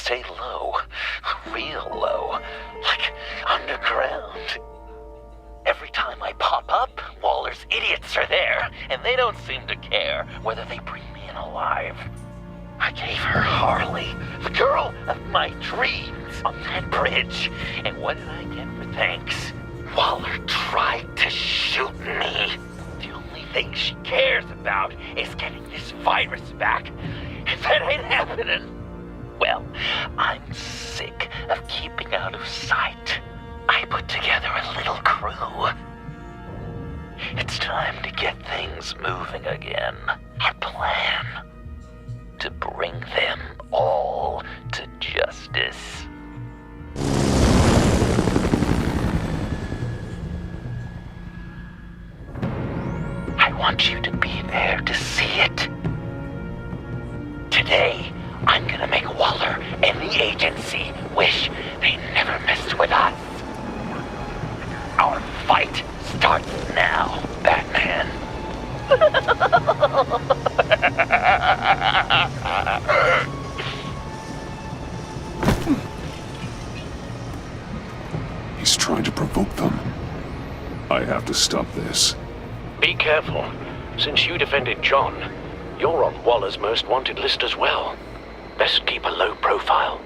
stay low. Real low. Like underground. Every time I pop up, Waller's idiots are there, and they don't seem to care whether they bring me in alive. I gave her Harley, the girl of my dreams, on that bridge, and what did I get for thanks? Waller tried to shoot me. The only thing she cares about is getting this virus back, and that ain't happening. Well, I'm sick of keeping out of sight. I put together a little crew. It's time to get things moving again. Our plan: to bring them all to justice. I want you to be there to see it. Today, I'm gonna make Waller and the agency wish they never messed with us. Our fight starts now, Batman. He's trying to provoke them. I have to stop this. Be careful. Since you defended John, you're on Waller's most wanted list as well. Best keep a low profile.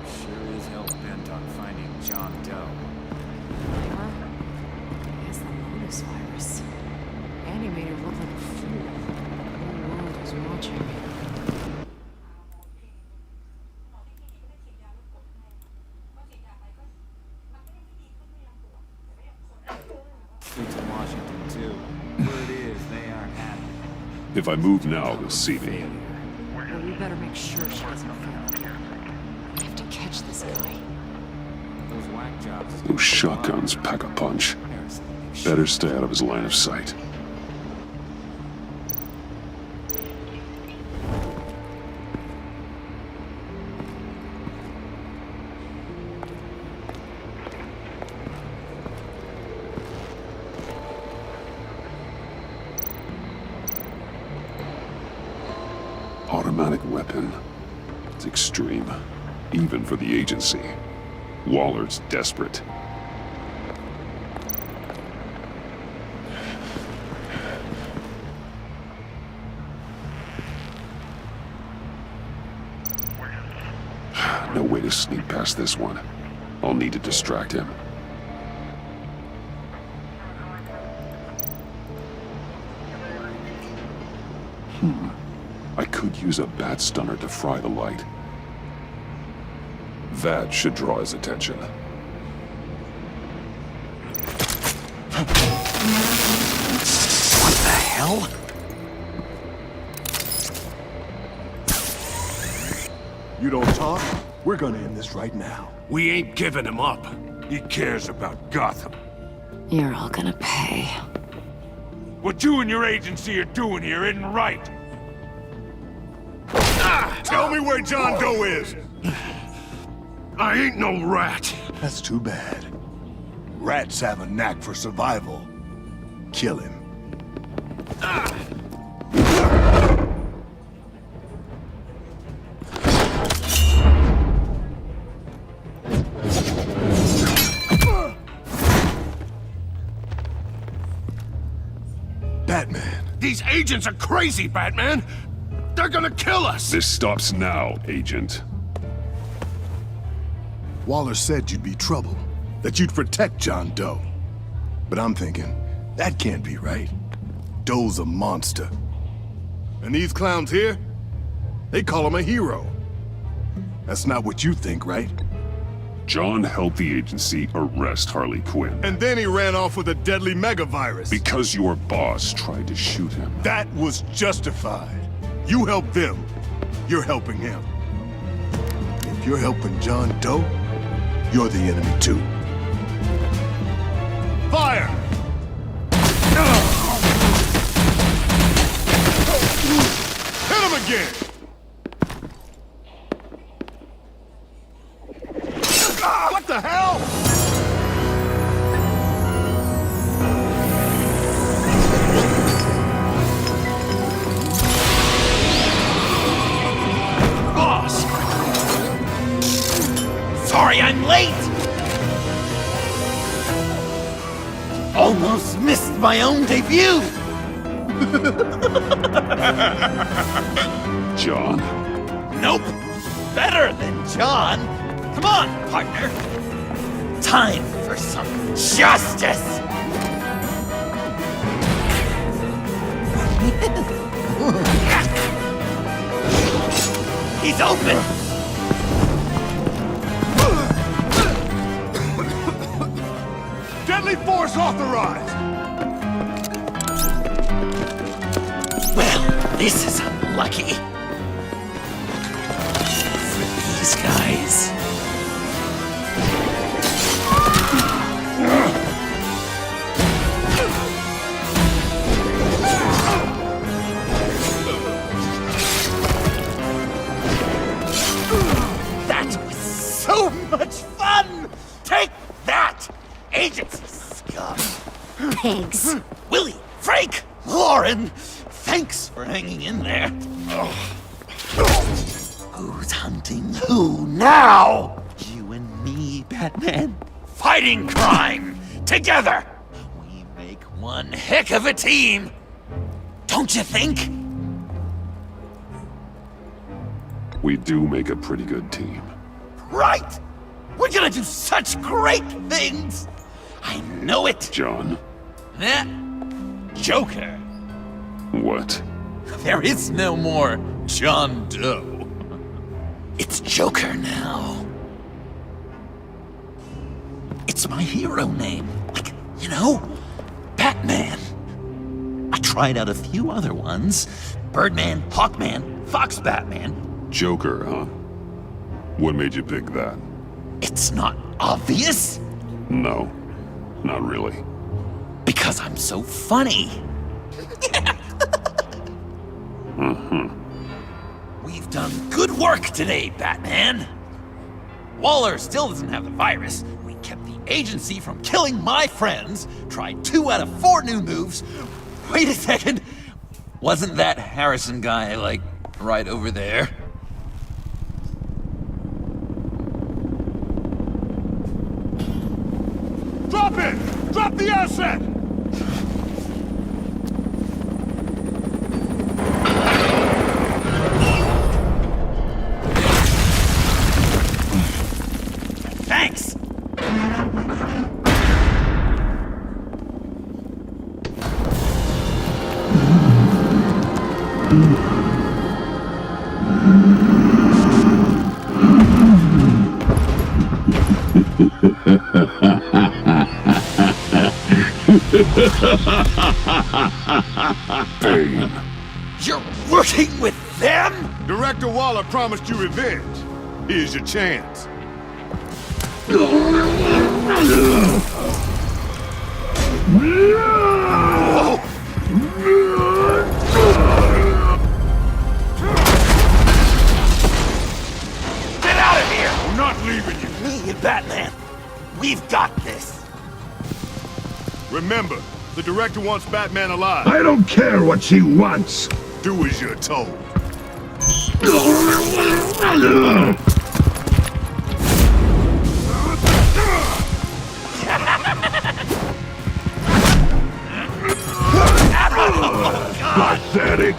Sure is hell bent on finding John Doe. It's the Lotus virus. Andy made her look like a fool. The whole world was watching. Fleet's in Washington, too. Word is, they aren't happy. If I move now, they'll see me. Well, we better make sure she doesn't fail. We have to catch this guy. Those whack jobs. Those shotguns pack a punch. Better stay out of his line of sight. Automatic weapon. It's extreme, even for the agency. Waller's desperate. No way to sneak past this one. I'll need to distract him. I could use a bat stunner to fry the light. That should draw his attention. What the hell? You don't talk, we're gonna end this right now. We ain't giving him up. He cares about Gotham. You're all gonna pay. What you and your agency are doing here isn't right. Tell me where John Doe is! I ain't no rat. That's too bad. Rats have a knack for survival. Kill him. Batman. These agents are crazy, Batman. They're gonna kill us. This stops now, Agent. Waller said you'd be trouble, that you'd protect John Doe. But I'm thinking, that can't be right. Doe's a monster. And these clowns here, they call him a hero. That's not what you think, right? John helped the agency arrest Harley Quinn. And then he ran off with a deadly megavirus. Because your boss tried to shoot him. That was justified. You help them, you're helping him. If you're helping John Doe, you're the enemy too. Fire! Hit him again! What the hell? Boss, almost missed my own debut! John? Nope. Better than John. Come on, partner. Time for some justice. He's open. Deadly force authorized! Well, this is unlucky. For these guys. That was so much fun! Take that, agency scum! Pigs. Willie, Frank, Lauren, thanks for hanging in there. Who's hunting who now? You and me, Batman. Fighting crime together. We make one heck of a team. Don't you think? We do make a pretty good team. Right. We're gonna do such great things. I know it. John? Eh? Joker. What? There is no more John Doe. It's Joker now. It's my hero name. Like, you know, Batman. I tried out a few other ones. Birdman, Hawkman, Fox Batman. Joker, huh? What made you pick that? It's not obvious No, not really. because I'm so funny. We've done good work today, Batman. Waller still doesn't have the virus. We kept the agency from killing my friends. Tried 2 out of 4 new moves. Wait a second. Wasn't that Harrison guy, like, right over there? Drop it! Drop the asset! Thanks! Bane. You're working with them? Director Waller promised you revenge. Here's your chance. Get out of here! I'm not leaving you. Me and Batman, we've got this. Remember, the director wants Batman alive. I don't care what she wants. Do as you're told. Pathetic.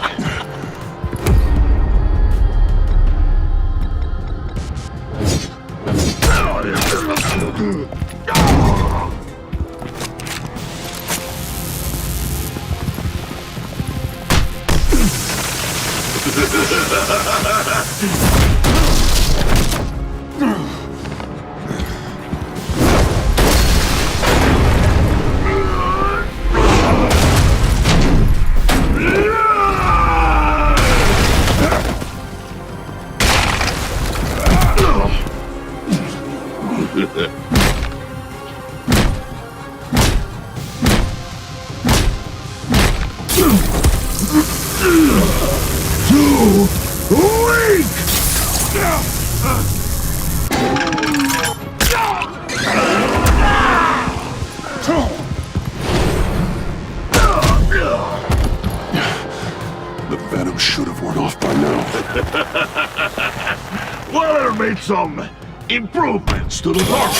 The venom should have worn off by now. Waller made some improvements to the dark.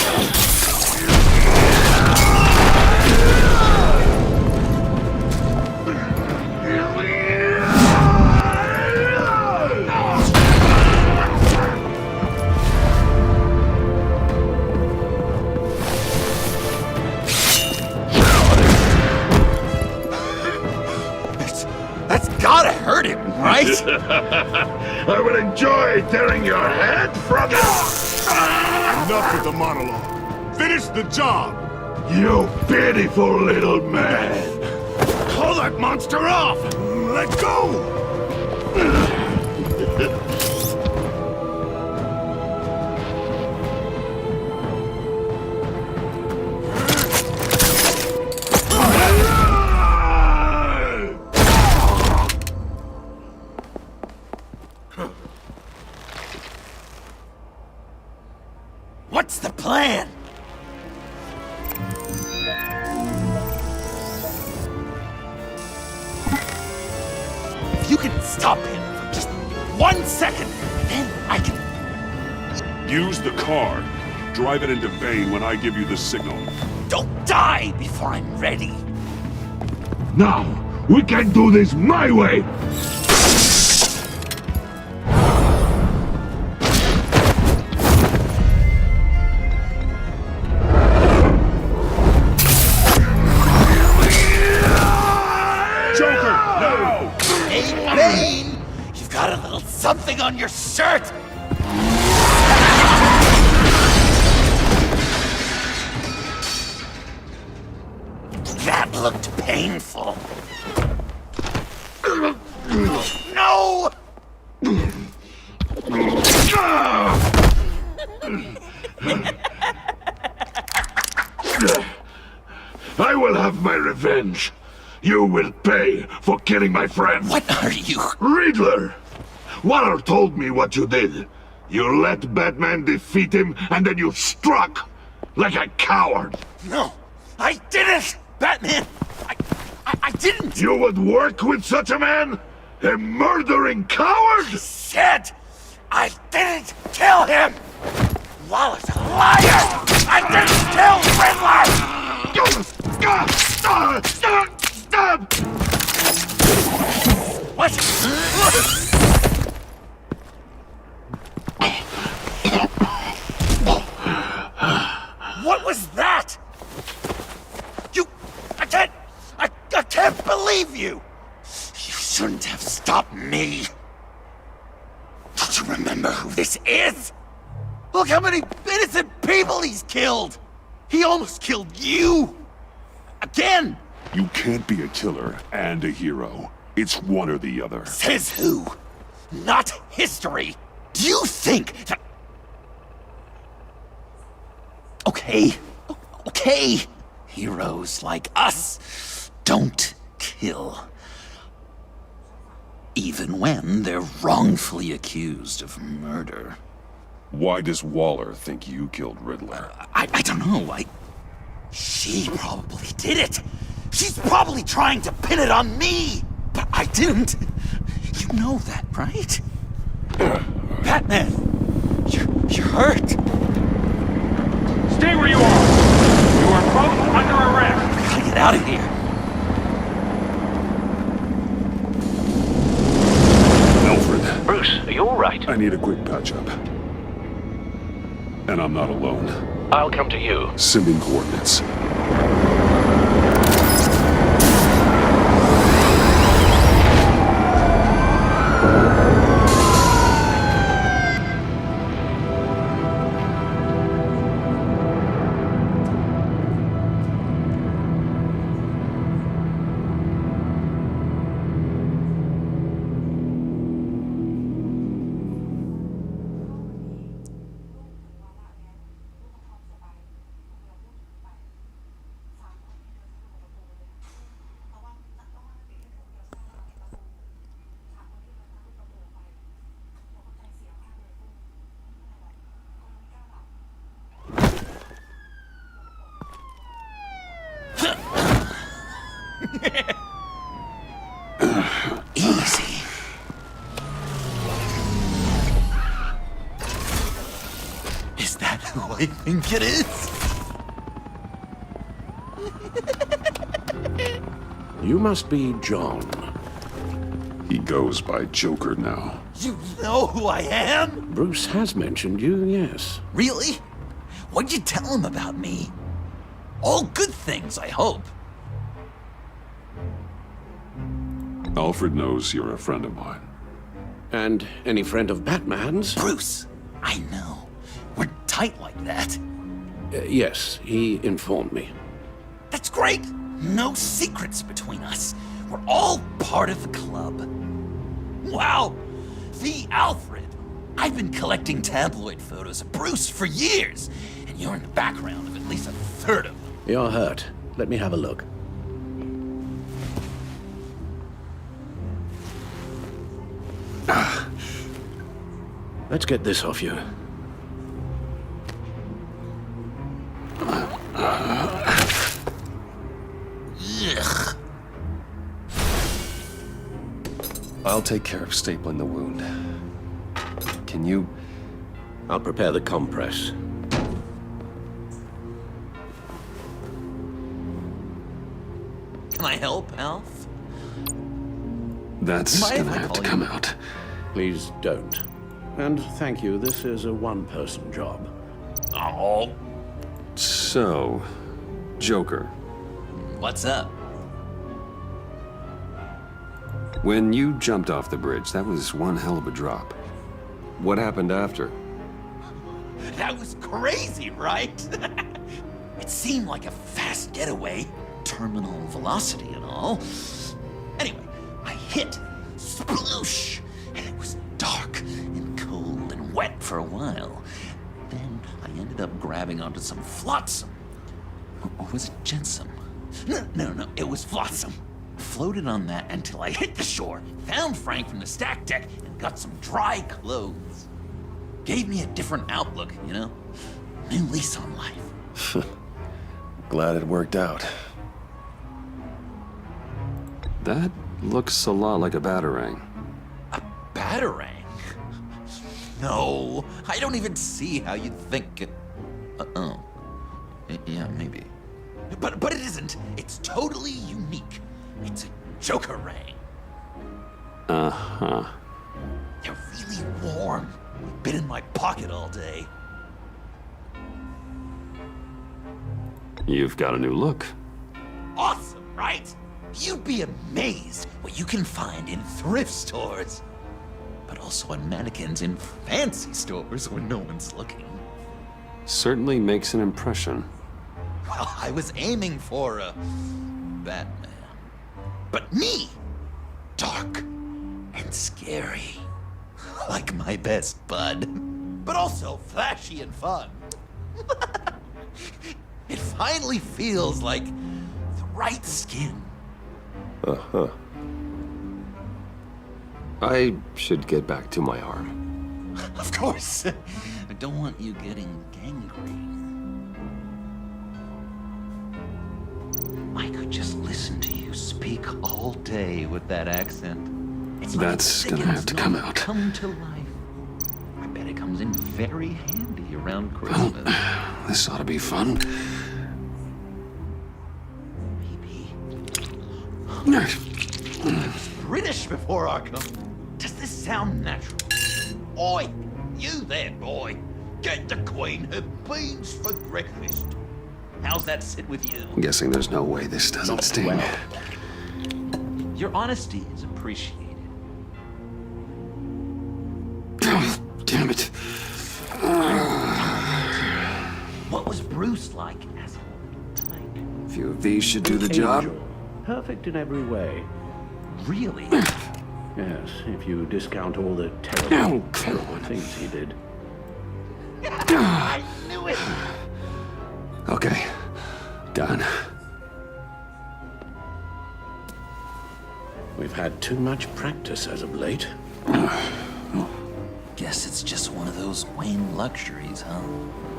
right? I will enjoy tearing your head from it! Enough with the monologue. Finish the job! You pitiful little man! Call that monster off! Let go! What's the plan? If you can stop him for just 1 second, then I can... Use the car. Drive it into Bane when I give you the signal. Don't die before I'm ready. Now, we can do this my way! Hey, Bane! You've got a little something on your shirt! That looked painful. No! I will have my revenge. You will pay for killing my friend. What are you? Riddler! Waller told me what you did. You let Batman defeat him, and then you struck like a coward. No, I didn't! Batman! I didn't! You would work with such a man? A murdering coward? Said I didn't kill him! Waller's a liar! I didn't kill Riddler! What? What was that? I can't believe you! You shouldn't have stopped me. Don't you remember who this is? Look how many innocent people he's killed! He almost killed you! Again! You can't be a killer and a hero. It's one or the other. Says who? Not history! Do you think that... Okay. Heroes like us don't kill. Even when they're wrongfully accused of murder. Why does Waller think you killed Riddler? I don't know. She probably did it. She's probably trying to pin it on me. But I didn't. You know that, right? Batman, you're hurt. Stay where you are! You are both under arrest! I gotta get out of here. Alfred, Bruce, are you all right? I need a quick patch-up. And I'm not alone. I'll come to you. Sending coordinates. Easy. Is that who I think it is? You must be John. He goes by Joker now. You know who I am? Bruce has mentioned you, yes. Really? What'd you tell him about me? All good things, I hope. Alfred knows you're a friend of mine. And any friend of Batman's? Bruce, I know. We're tight like that. Yes, he informed me. That's great. No secrets between us. We're all part of the club. Wow, the Alfred. I've been collecting tabloid photos of Bruce for years, and you're in the background of at least a third of them. You're hurt. Let me have a look. Let's get this off you. Ugh. I'll take care of stapling the wound. Can you... I'll prepare the compress. Can I help, Alf? That's Mind if gonna I have to call come you? out. Please don't. And thank you, this is a one-person job. Oh, So, Joker, what's up? when you jumped off the bridge, that was one hell of a drop. What happened after? That was crazy, right? It seemed like a fast getaway, terminal velocity and all. Anyway, I hit, sploosh, and it was dark and cold and wet for a while. Then I ended up grabbing onto some flotsam. Or was it jetsam? No, it was flotsam. Floated on that until I hit the shore, found Frank from the stack deck, and got some dry clothes. Gave me a different outlook, you know? New lease on life. Glad it worked out. That looks a lot like a batarang. Batarang? No, I don't even see how you'd think it... oh. Yeah, maybe. But it isn't. It's totally unique. It's a Joker-rang. Uh-huh. They're really warm. Been in my pocket all day. You've got a new look. Awesome, right? You'd be amazed what you can find in thrift stores. But also on mannequins in fancy stores when no one's looking. Certainly makes an impression. Well, I was aiming for a Batman. But me, dark and scary. Like my best bud. But also flashy and fun. It finally feels like the right skin. Uh-huh. I should get back to my arm. Of course. I don't want you getting gangrene. I could just listen to you speak all day with that accent. It's like That's gonna Dickens' have to come novel out. Come to life. I bet it comes in very handy around Christmas. This ought to be fun. Maybe. British before I come. Does this sound natural? Oi, you there, boy. Get the Queen her beans for breakfast. How's that sit with you? I'm guessing there's no way this doesn't sting. Well, your honesty is appreciated. Damn it. What was Bruce like as a little tyke? A few of these should do the job. Angel. Perfect in every way. Really? Yes, if you discount all the Oh, terrible, come terrible things he did. I knew it! Okay, done. We've had too much practice as of late. Guess it's just one of those Wayne luxuries, huh?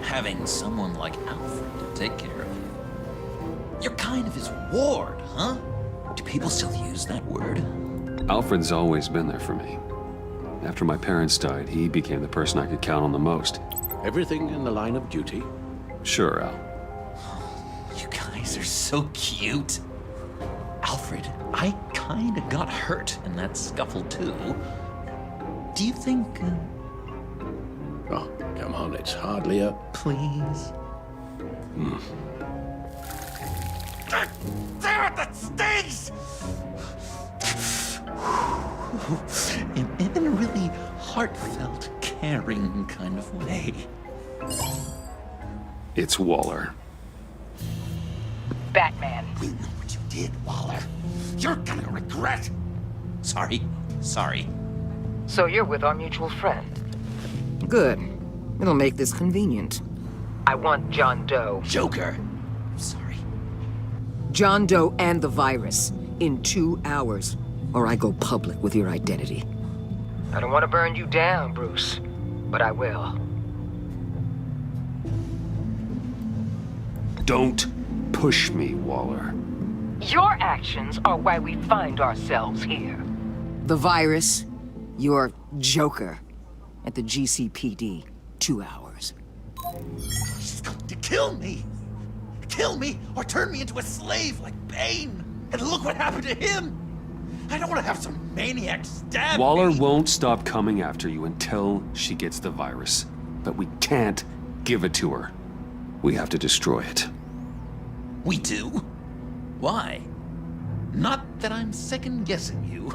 Having someone like Alfred to take care of you. You're kind of his ward, huh? Do people still use that word? Alfred's always been there for me. After my parents died, he became the person I could count on the most. Everything in the line of duty. Sure, Al. You guys are so cute. Alfred, I kinda got hurt in that scuffle too. Do you think, Oh, come on, it's hardly a... please? Damn it, that stings! And really heartfelt, caring kind of way. It's Waller. Batman. We know what you did, Waller. You're gonna regret. Sorry. So you're with our mutual friend. Good. It'll make this convenient. I want John Doe. Joker. Sorry. John Doe and the virus. In 2 hours. Or I go public with your identity. I don't want to burn you down, Bruce, but I will. Don't push me, Waller. Your actions are why we find ourselves here. The virus, your Joker. At the GCPD. 2 hours. She's going to kill me. Kill me or turn me into a slave like Bane. And look what happened to him. I don't want to have some maniac stab Waller me. won't stop coming after you until she gets the virus. But we can't give it to her. We have to destroy it. We do? Why? Not that I'm second-guessing you.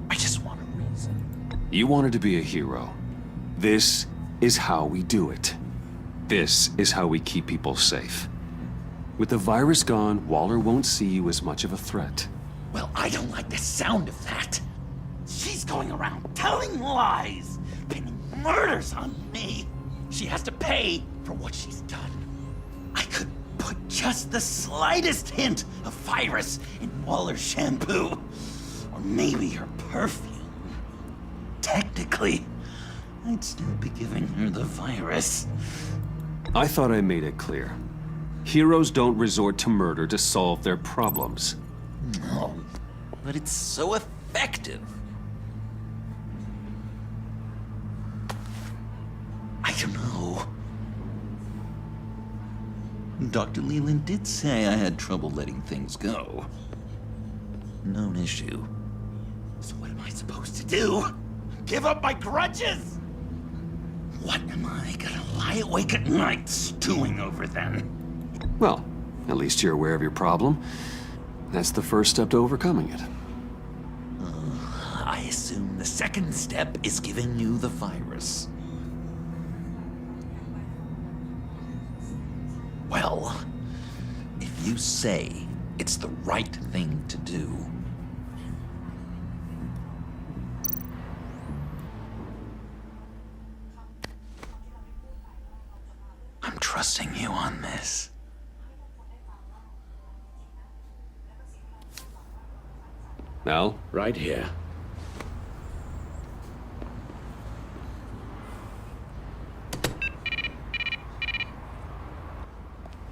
I just want a reason. You wanted to be a hero. This is how we do it. This is how we keep people safe. With the virus gone, Waller won't see you as much of a threat. Well, I don't like the sound of that. She's going around telling lies, pinning murders on me. She has to pay for what she's done. I could put just the slightest hint of virus in Waller's shampoo. Or maybe her perfume. Technically, I'd still be giving her the virus. I thought I made it clear. Heroes don't resort to murder to solve their problems. No, but it's so effective. I don't know. Dr. Leland did say I had trouble letting things go. Known issue. So what am I supposed to do? Give up my grudges? What am I gonna lie awake at night stewing over then? Well, at least you're aware of your problem. That's the first step to overcoming it. I assume the second step is giving you the virus. Well, if you say it's the right thing to do, I'm trusting you on this. Al? Right here.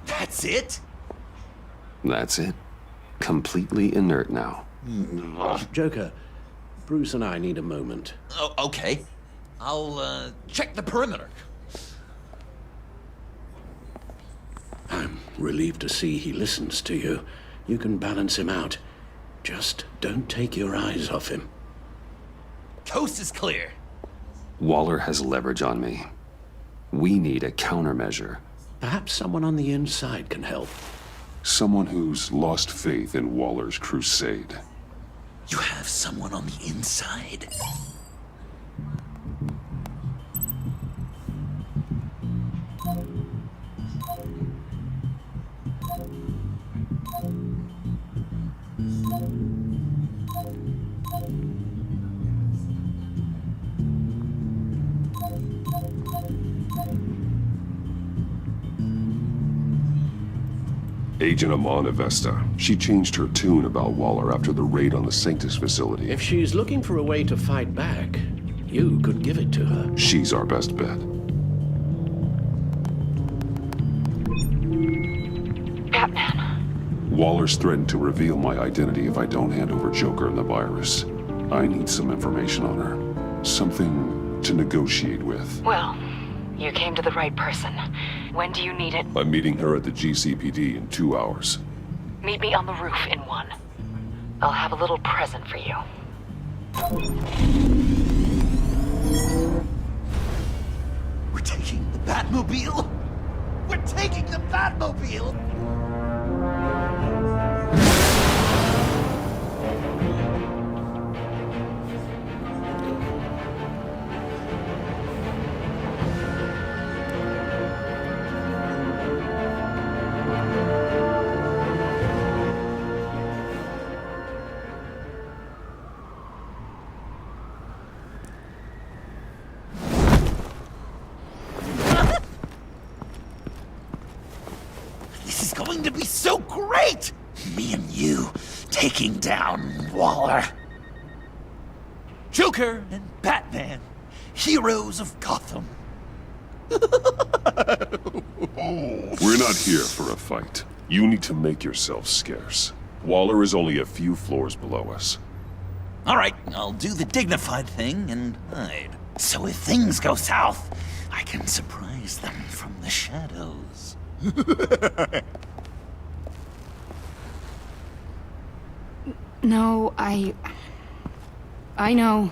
That's it? That's it. Completely inert now. Joker, Bruce and I need a moment. Oh, okay. I'll, check the perimeter. I'm relieved to see he listens to you. You can balance him out. Just don't take your eyes off him. Coast is clear. Waller has leverage on me. We need a countermeasure. Perhaps someone on the inside can help. Someone who's lost faith in Waller's crusade. You have someone on the inside? Agent Amana Vesta. She changed her tune about Waller after the raid on the Sanctus facility. If she's looking for a way to fight back, you could give it to her. She's our best bet. Batman. Waller's threatened to reveal my identity if I don't hand over Joker and the virus. I need some information on her. Something to negotiate with. Well, you came to the right person. When do you need it? I'm meeting her at the GCPD in 2 hours. Meet me on the roof in 1. I'll have a little present for you. We're taking the Batmobile? We're taking the Batmobile! so great! Me and you taking down Waller. Joker and Batman, heroes of Gotham. We're not here for a fight. You need to make yourself scarce. Waller is only a few floors below us. All right, I'll do the dignified thing and hide. So if things go south, I can surprise them from the shadows. No, I know.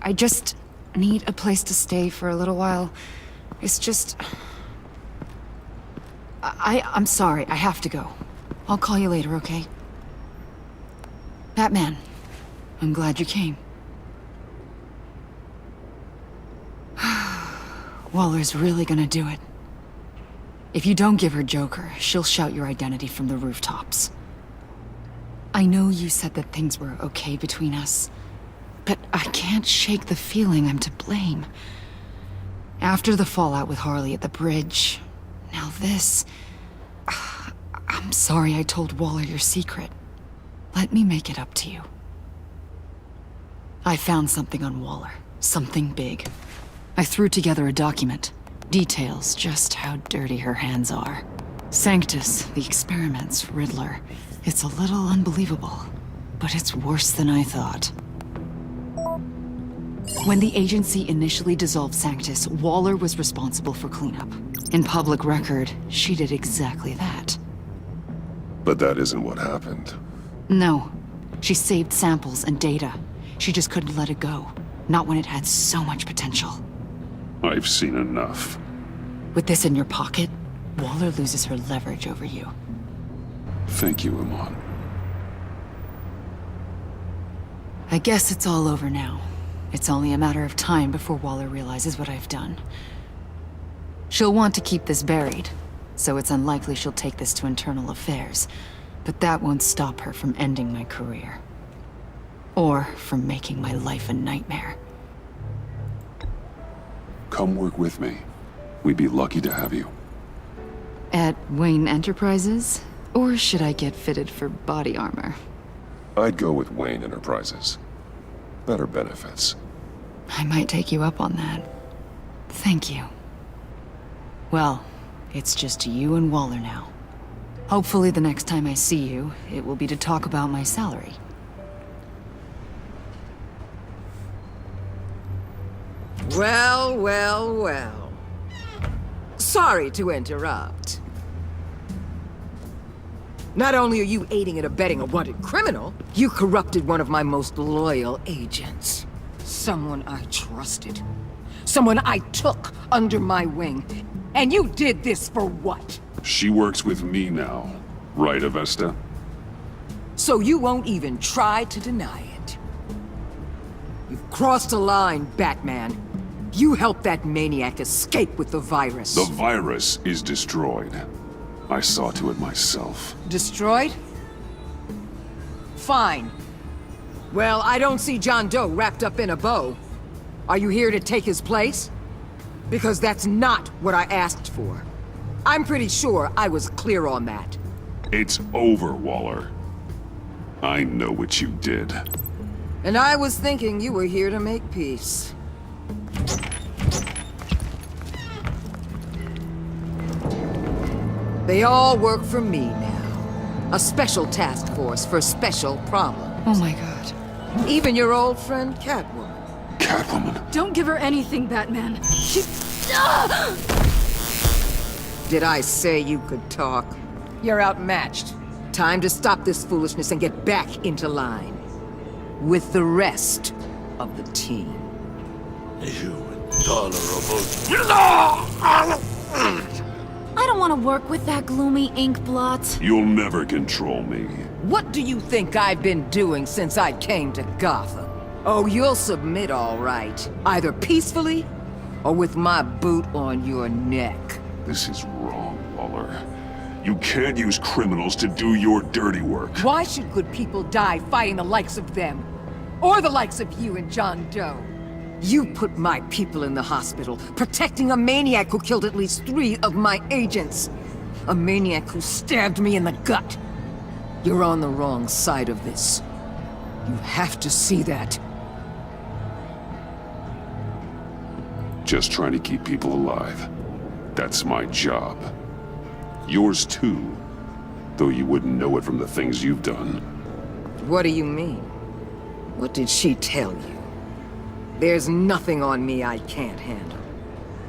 I just need a place to stay for a little while. It's just... I'm sorry, I have to go. I'll call you later, okay? Batman, I'm glad you came. Waller's really gonna do it. If you don't give her Joker, she'll shout your identity from the rooftops. I know you said that things were okay between us, but I can't shake the feeling I'm to blame. After the fallout with Harley at the bridge, now this... I'm sorry I told Waller your secret. Let me make it up to you. I found something on Waller. Something big. I threw together a document. Details just how dirty her hands are. Sanctus, the experiments, Riddler. It's a little unbelievable, but it's worse than I thought. When the agency initially dissolved Sanctus, Waller was responsible for cleanup. In public record, she did exactly that. But that isn't what happened. No. She saved samples and data. She just couldn't let it go. Not when it had so much potential. I've seen enough. With this in your pocket, Waller loses her leverage over you. Thank you, Iman. I guess it's all over now. It's only a matter of time before Waller realizes what I've done. She'll want to keep this buried, so it's unlikely she'll take this to internal affairs. But that won't stop her from ending my career. Or from making my life a nightmare. Come work with me. We'd be lucky to have you. At Wayne Enterprises? Or should I get fitted for body armor? I'd go with Wayne Enterprises. Better benefits. I might take you up on that. Thank you. Well, it's just you and Waller now. Hopefully the next time I see you, it will be to talk about my salary. Well, well, well. Sorry to interrupt. Not only are you aiding and abetting a wanted criminal, you corrupted one of my most loyal agents. Someone I trusted. Someone I took under my wing. And you did this for what? She works with me now, right, Avesta? So you won't even try to deny it. You've crossed a line, Batman. You helped that maniac escape with the virus. The virus is destroyed. I saw to it myself. Destroyed? Fine. Well, I don't see John Doe wrapped up in a bow. Are you here to take his place? Because that's not what I asked for. I'm pretty sure I was clear on that. It's over, Waller. I know what you did. And I was thinking you were here to make peace. They all work for me now. A special task force for special problems. Oh my god. Even your old friend Catwoman. Catwoman? Don't give her anything, Batman. She... Did I say you could talk? You're outmatched. Time to stop this foolishness and get back into line. With the rest of the team. You intolerable... I don't want to work with that gloomy ink blot. You'll never control me. What do you think I've been doing since I came to Gotham? Oh, you'll submit all right. Either peacefully, or with my boot on your neck. This is wrong, Waller. You can't use criminals to do your dirty work. Why should good people die fighting the likes of them? Or the likes of you and John Doe? You put my people in the hospital, protecting a maniac who killed at least 3 of my agents. A maniac who stabbed me in the gut. You're on the wrong side of this. You have to see that. Just trying to keep people alive. That's my job. Yours too, though you wouldn't know it from the things you've done. What do you mean? What did she tell you? There's nothing on me I can't handle.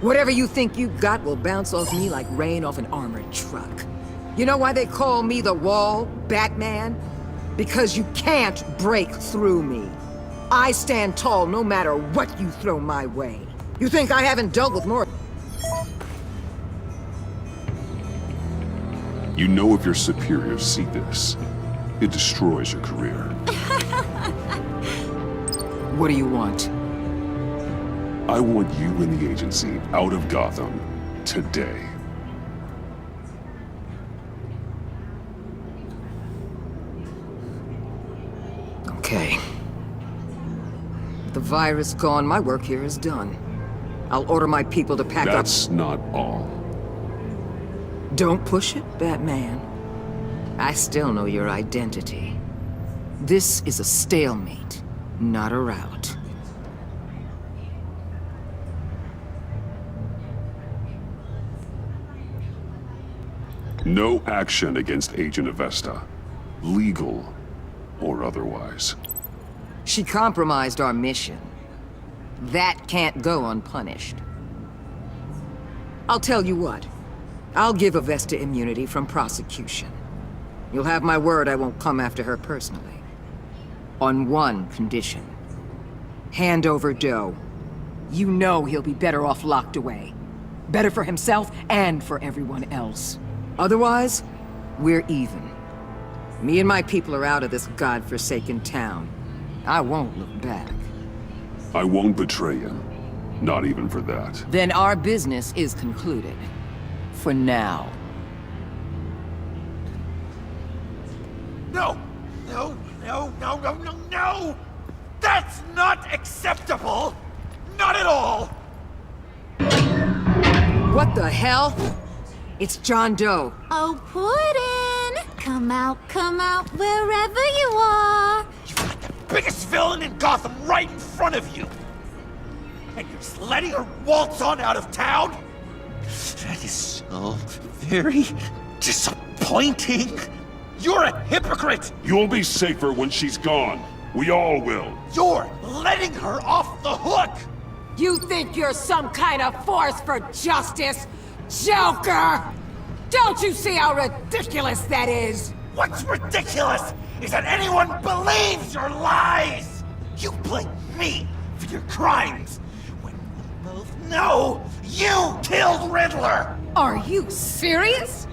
Whatever you think you got will bounce off me like rain off an armored truck. You know why they call me the Wall, Batman? Because you can't break through me. I stand tall no matter what you throw my way. You think I haven't dealt with more? You know if your superiors see this, it destroys your career. What do you want? I want you and the agency out of Gotham today. Okay. With the virus gone, my work here is done. I'll order my people to pack up. That's not all. Don't push it, Batman. I still know your identity. This is a stalemate, not a rout. No action against Agent Avesta, legal or otherwise. She compromised our mission. That can't go unpunished. I'll tell you what. I'll give Avesta immunity from prosecution. You'll have my word I won't come after her personally. On one condition. Hand over Doe. You know he'll be better off locked away. Better for himself and for everyone else. Otherwise, we're even. Me and my people are out of this godforsaken town. I won't look back. I won't betray him. Not even for that. Then our business is concluded. For now. No! No, no, no, no, no, no! That's not acceptable! Not at all! What the hell? It's John Doe. Oh, Puddin'! Come out, wherever you are! You've got the biggest villain in Gotham right in front of you! And you're just letting her waltz on out of town? That is so very disappointing. You're a hypocrite! You'll be safer when she's gone. We all will. You're letting her off the hook! You think you're some kind of force for justice, Joker? Don't you see how ridiculous that is? What's ridiculous is that anyone believes your lies! You blame me for your crimes, when we both know you killed Riddler! Are you serious?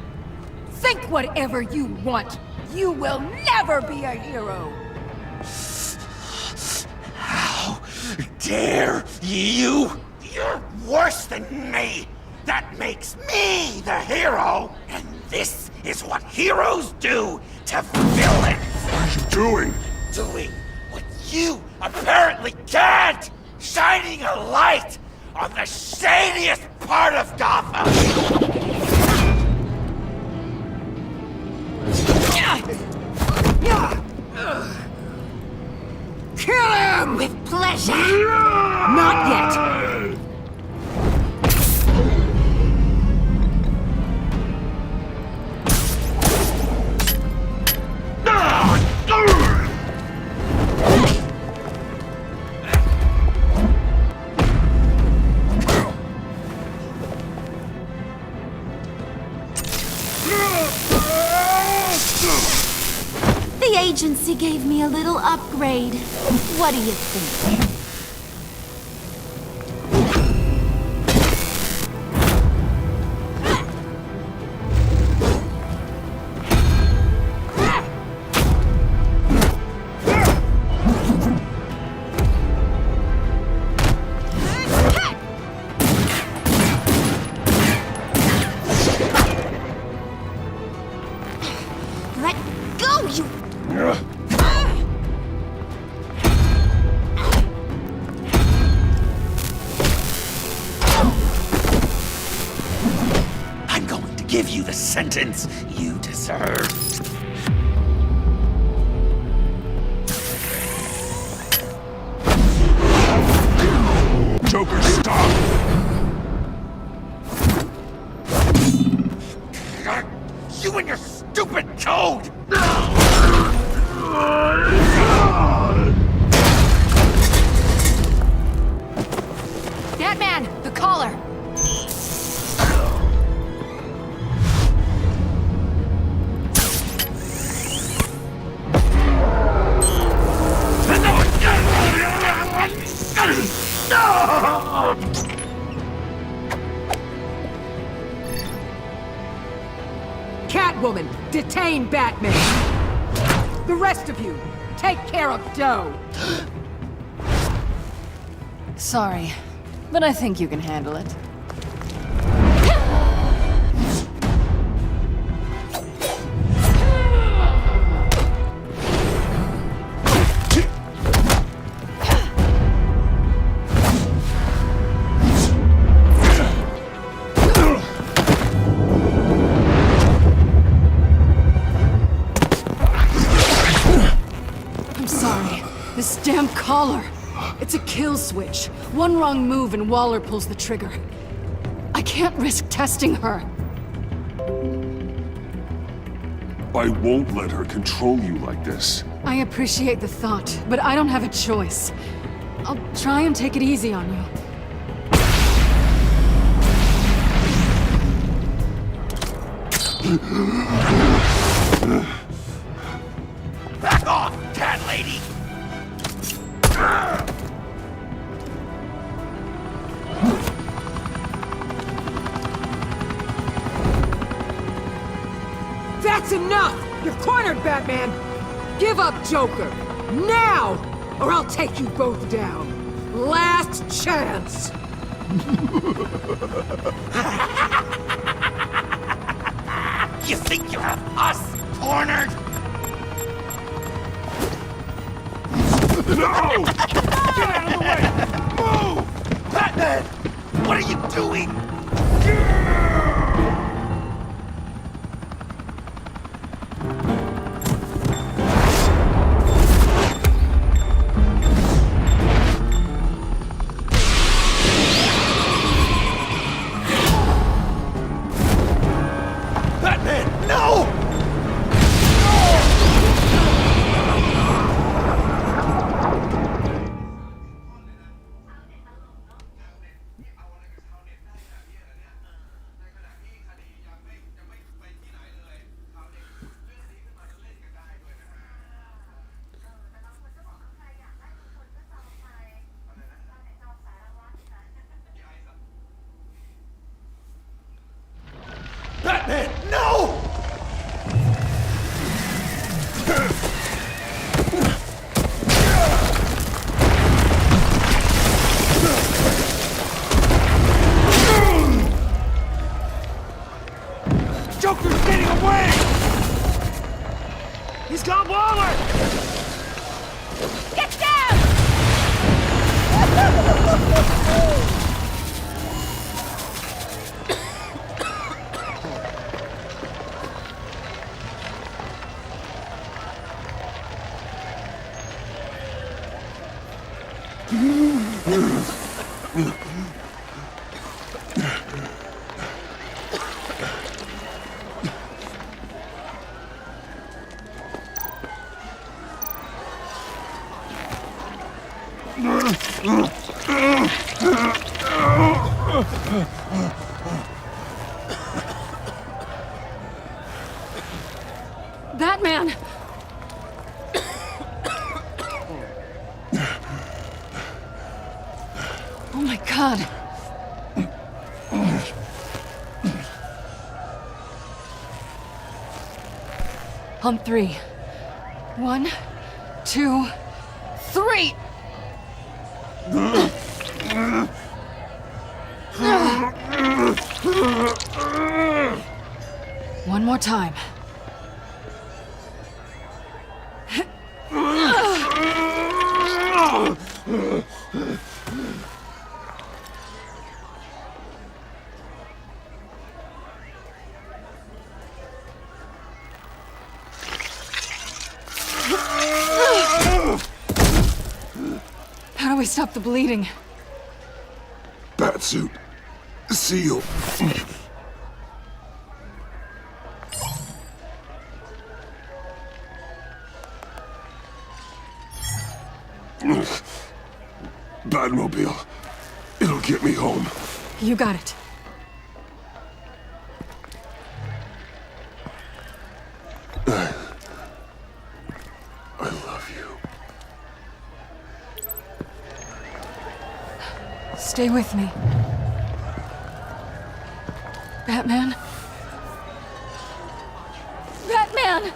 Think whatever you want. You will never be a hero. How dare you? You're worse than me! That makes me the hero! And this is what heroes do to villains! What are you doing? Doing what you apparently can't! Shining a light on the shadiest part of Gotham! Kill him! With pleasure! Not yet! The agency gave me a little upgrade. What do you think? Let go, you... sentence you deserve. Joker, stop! You and your stupid toad! Batman, the collar! Catwoman, detain Batman! The rest of you, take care of Doe! Sorry, but I think you can handle it. This damn collar! It's a kill switch. One wrong move and Waller pulls the trigger. I can't risk testing her. I won't let her control you like this. I appreciate the thought, but I don't have a choice. I'll try and take it easy on you. Back off, cat lady! That's enough! You're cornered, Batman! Give up, Joker! Now! Or I'll take you both down! Last chance! You think you have us cornered? No! Get out of the way! Move! Batman! What are you doing? Batman, no! Batman, no! Joker's getting away! He's got Waller! Get down! Batman! Oh my God. On three. 1, 2, 3! One more time. do we stop the bleeding? Batsuit. Seal. Batmobile. It'll get me home. You got it. I love you. Stay with me. Batman? Batman!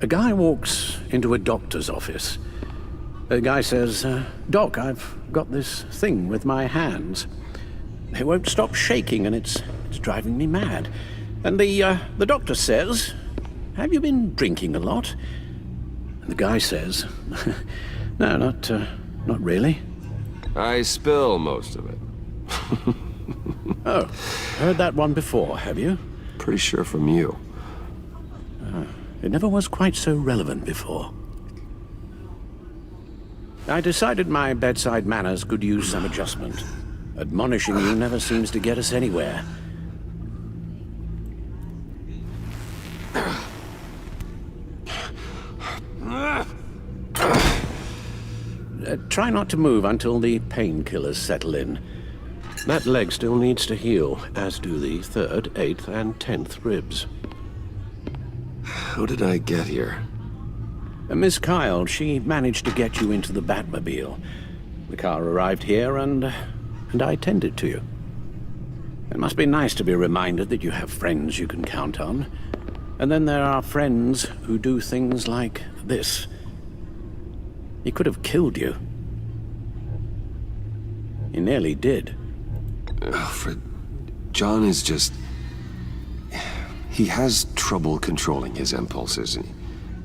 A guy walks into a doctor's office. The guy says, Doc, I've got this thing with my hands. They won't stop shaking and it's driving me mad. And the doctor says, have you been drinking a lot? And the guy says, no, not really. I spill most of it. Oh, heard that one before, have you? Pretty sure from you. It never was quite so relevant before. I decided my bedside manners could use some adjustment. Admonishing you never seems to get us anywhere. Try not to move until the painkillers settle in. That leg still needs to heal, as do the 3rd, 8th, and 10th ribs. How did I get here? Miss Kyle, she managed to get you into the Batmobile. The car arrived here and I tended to you. It must be nice to be reminded that you have friends you can count on. And then there are friends who do things like this. He could have killed you. He nearly did. Alfred, John is just... He has trouble controlling his impulses.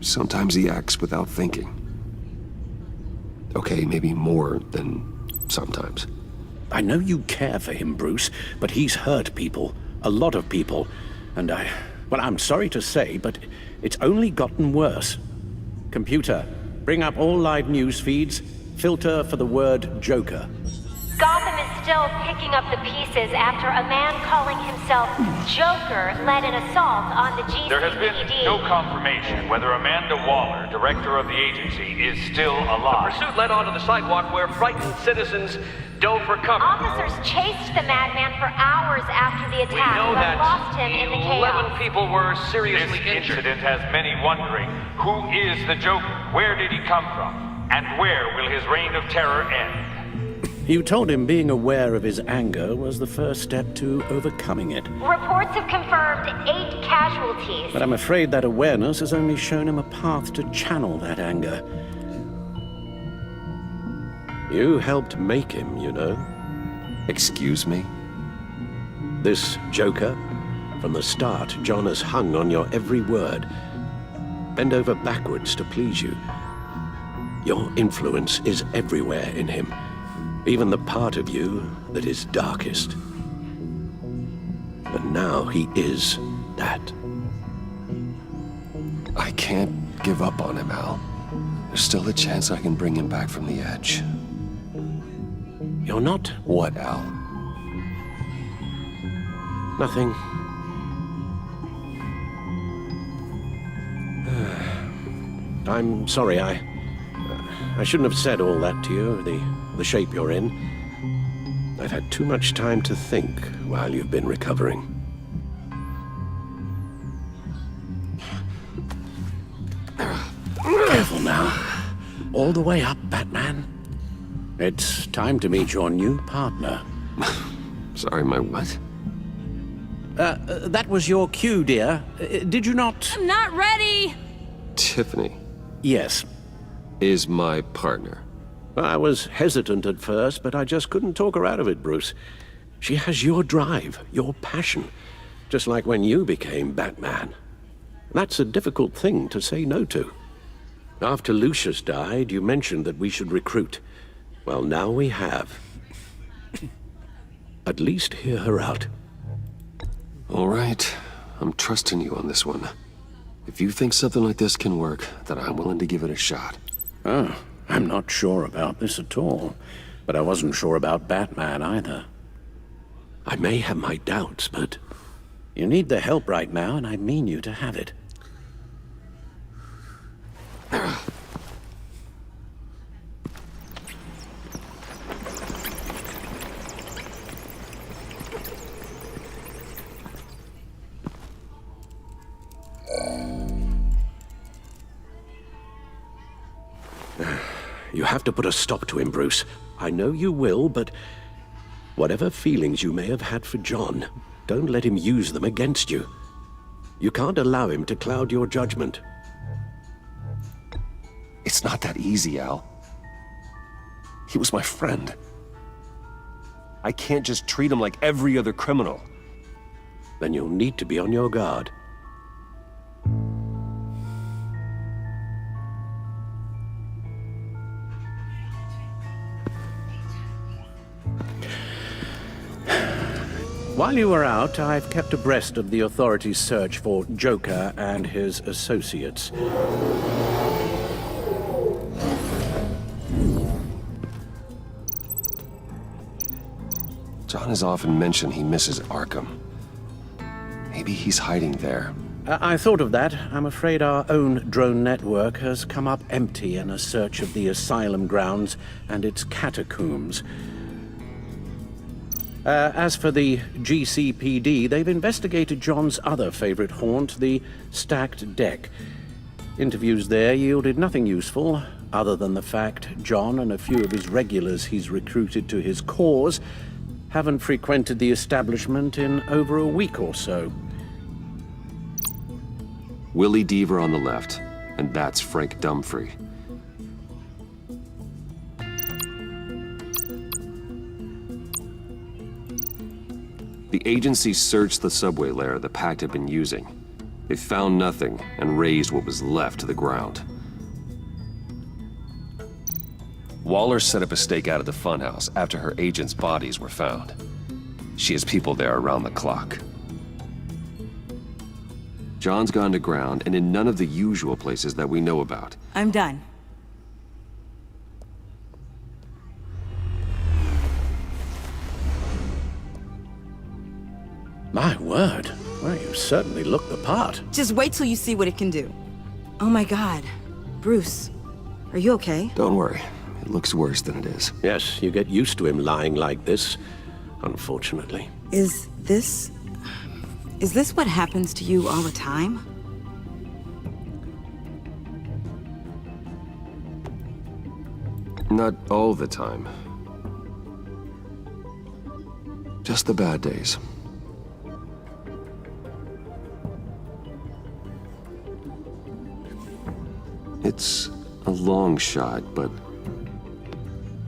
Sometimes he acts without thinking. Okay, maybe more than sometimes. I know you care for him, Bruce, but he's hurt people. A lot of people. And well, I'm sorry to say, but it's only gotten worse. Computer, bring up all live news feeds. Filter for the word Joker. Gotham is still picking up the pieces after a man calling himself Joker led an assault on the GCPD. There has been no confirmation whether Amanda Waller, director of the agency, is still alive. The pursuit led onto the sidewalk where frightened citizens dove for cover. Officers chased the madman for hours after the attack, We know but that lost him in the chaos. 11 people were seriously This injured. incident has many wondering, who is the Joker? Where did he come from? And where will his reign of terror end? You told him being aware of his anger was the first step to overcoming it. Reports have confirmed 8 casualties. But I'm afraid that awareness has only shown him a path to channel that anger. You helped make him, you know. Excuse me? This Joker, from the start, John has hung on your every word. Bend over backwards to please you. Your influence is everywhere in him. Even the part of you that is darkest. And now he is that. I can't give up on him, Al. There's still a chance I can bring him back from the edge. You're not? What, Al? Nothing. I'm sorry, I shouldn't have said all that to you, the shape you're in. I've had too much time to think while you've been recovering. Careful now. All the way up, Batman. It's time to meet your new partner. Sorry, my what? That was your cue, dear. Did you not? I'm not ready! Tiffany Yes. is my partner. I was hesitant at first, but I just couldn't talk her out of it, Bruce. She has your drive, your passion, just like when you became Batman. That's a difficult thing to say no to. After Lucius died, you mentioned that we should recruit. Well, now we have. At least hear her out. All right. I'm trusting you on this one. If you think something like this can work, then I'm willing to give it a shot. Oh, I'm not sure about this at all. But I wasn't sure about Batman either. I may have my doubts, but you need the help right now, and I mean you to have it. You have to put a stop to him, Bruce. I know you will, but whatever feelings you may have had for John, don't let him use them against you. You can't allow him to cloud your judgment. It's not that easy, Al. He was my friend. I can't just treat him like every other criminal. Then you'll need to be on your guard. While you were out, I've kept abreast of the authorities' search for Joker and his associates. John has often mentioned he misses Arkham. Maybe he's hiding there. I thought of that. I'm afraid our own drone network has come up empty in a search of the asylum grounds and its catacombs. As for the GCPD, they've investigated John's other favorite haunt, the stacked deck. Interviews there yielded nothing useful, other than the fact John and a few of his regulars he's recruited to his cause haven't frequented the establishment in over a week or so. Willie Deaver on the left, and that's Frank Dumfrey. The agency searched the subway lair the Pact had been using. They found nothing and razed what was left to the ground. Waller set up a stakeout at the funhouse after her agents' bodies were found. She has people there around the clock. John's gone to ground and in none of the usual places that we know about. I'm done. My word. Well, you certainly look the part. Just wait till you see what it can do. Oh my God. Bruce, are you okay? Don't worry. It looks worse than it is. Yes, you get used to him lying like this, unfortunately. Is this what happens to you all the time? Not all the time. Just the bad days. It's a long shot, but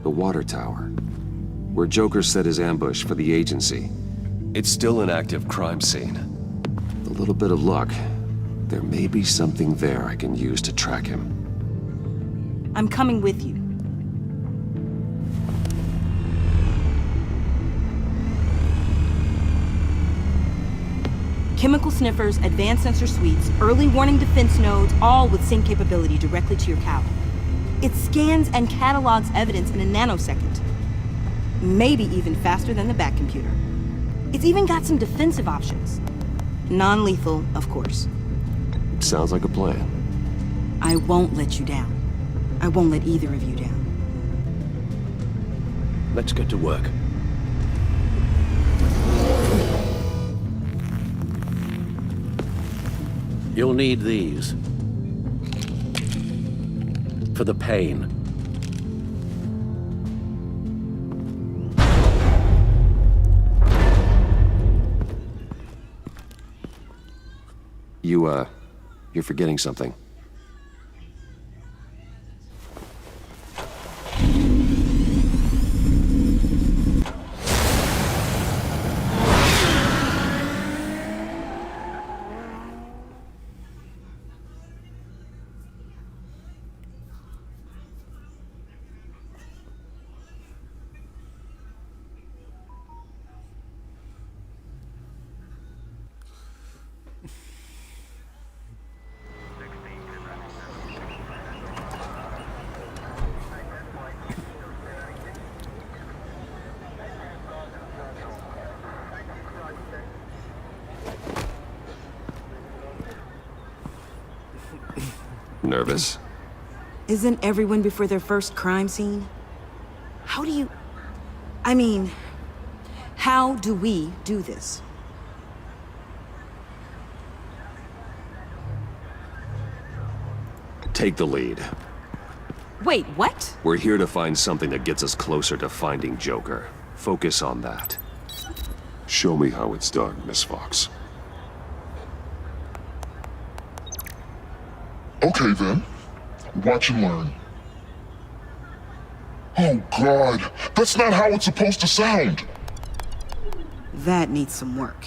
the water tower, where Joker set his ambush for the agency, it's still an active crime scene. With a little bit of luck, there may be something there I can use to track him. I'm coming with you. Chemical sniffers, advanced sensor suites, early warning defense nodes, all with sync capability directly to your cloud. It scans and catalogs evidence in a nanosecond. Maybe even faster than the Bat computer. It's even got some defensive options. Non-lethal, of course. Sounds like a plan. I won't let you down. I won't let either of you down. Let's get to work. You'll need these. For the pain. You're forgetting something. nervous. Isn't everyone before their first crime scene? How do you... I mean, how do we do this? Take the lead. Wait, what? We're here to find something that gets us closer to finding Joker. Focus on that. Show me how it's done, Miss Fox. Okay then. Watch and learn. Oh God, that's not how it's supposed to sound. That needs some work.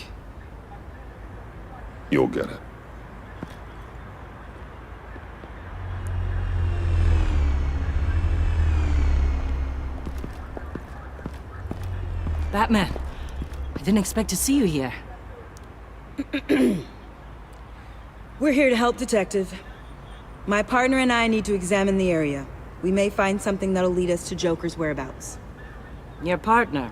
You'll get it. Batman, I didn't expect to see you here. We're here to help, Detective. My partner and I need to examine the area. We may find something that'll lead us to Joker's whereabouts. Your partner?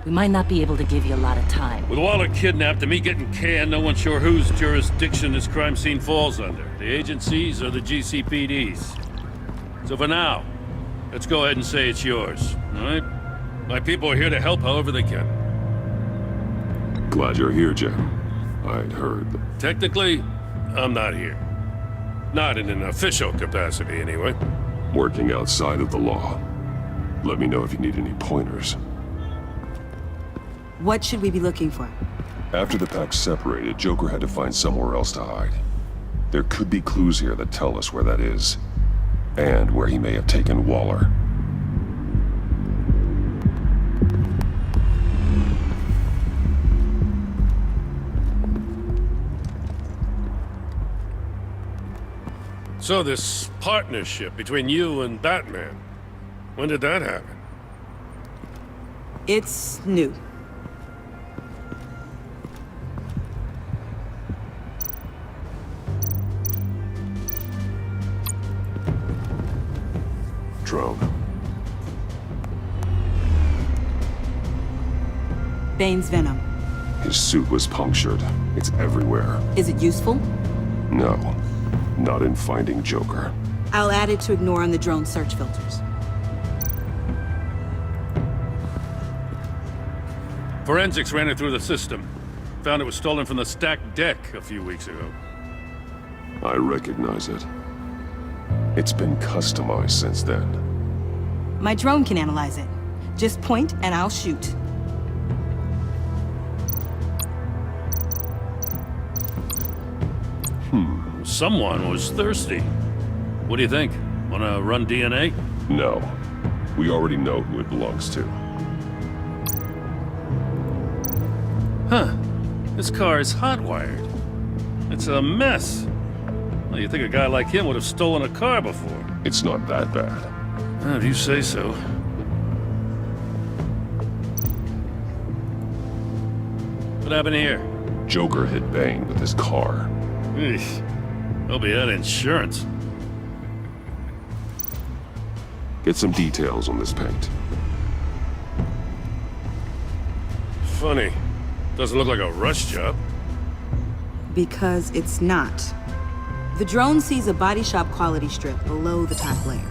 We might not be able to give you a lot of time. With Waller kidnapped and me getting canned, no one's sure whose jurisdiction this crime scene falls under. The agencies or the GCPD's. So for now, let's go ahead and say it's yours, all right? My people are here to help however they can. Glad you're here, Jim. I'd heard that. Technically, I'm not here. Not in an official capacity, anyway. Working outside of the law. Let me know if you need any pointers. What should we be looking for? After the pack separated, Joker had to find somewhere else to hide. There could be clues here that tell us where that is. And where he may have taken Waller. So this partnership between you and Batman, when did that happen? It's new. Drone. Bane's venom. His suit was punctured. It's everywhere. Is it useful? No. Not in finding Joker. I'll add it to ignore on the drone search filters. Forensics ran it through the system. Found it was stolen from the stacked deck a few weeks ago. I recognize it. It's been customized since then. My drone can analyze it. Just point and I'll shoot. Someone was thirsty. What do you think? Wanna run DNA? No. We already know who it belongs to. Huh. This car is hot-wired. It's a mess. Well, you'd think a guy like him would have stolen a car before. It's not that bad. If you say so. What happened here? Joker hit Bane with his car. Eesh. Hope he had insurance. Get some details on this paint. Funny. Doesn't look like a rush job. Because it's not. The drone sees a body shop quality strip below the top layer.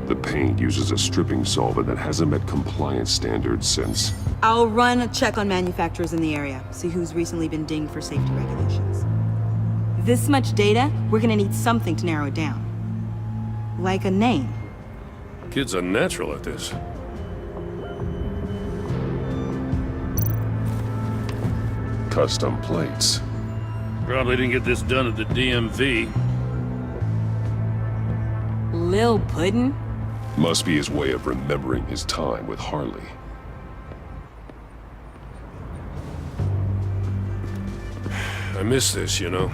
The paint uses a stripping solvent that hasn't met compliance standards since... I'll run a check on manufacturers in the area, see who's recently been dinged for safety regulations. This much data, we're gonna need something to narrow it down. Like a name. Kid's a natural at this. Custom plates. Probably didn't get this done at the DMV. Lil Puddin'? Must be his way of remembering his time with Harley. I miss this, you know.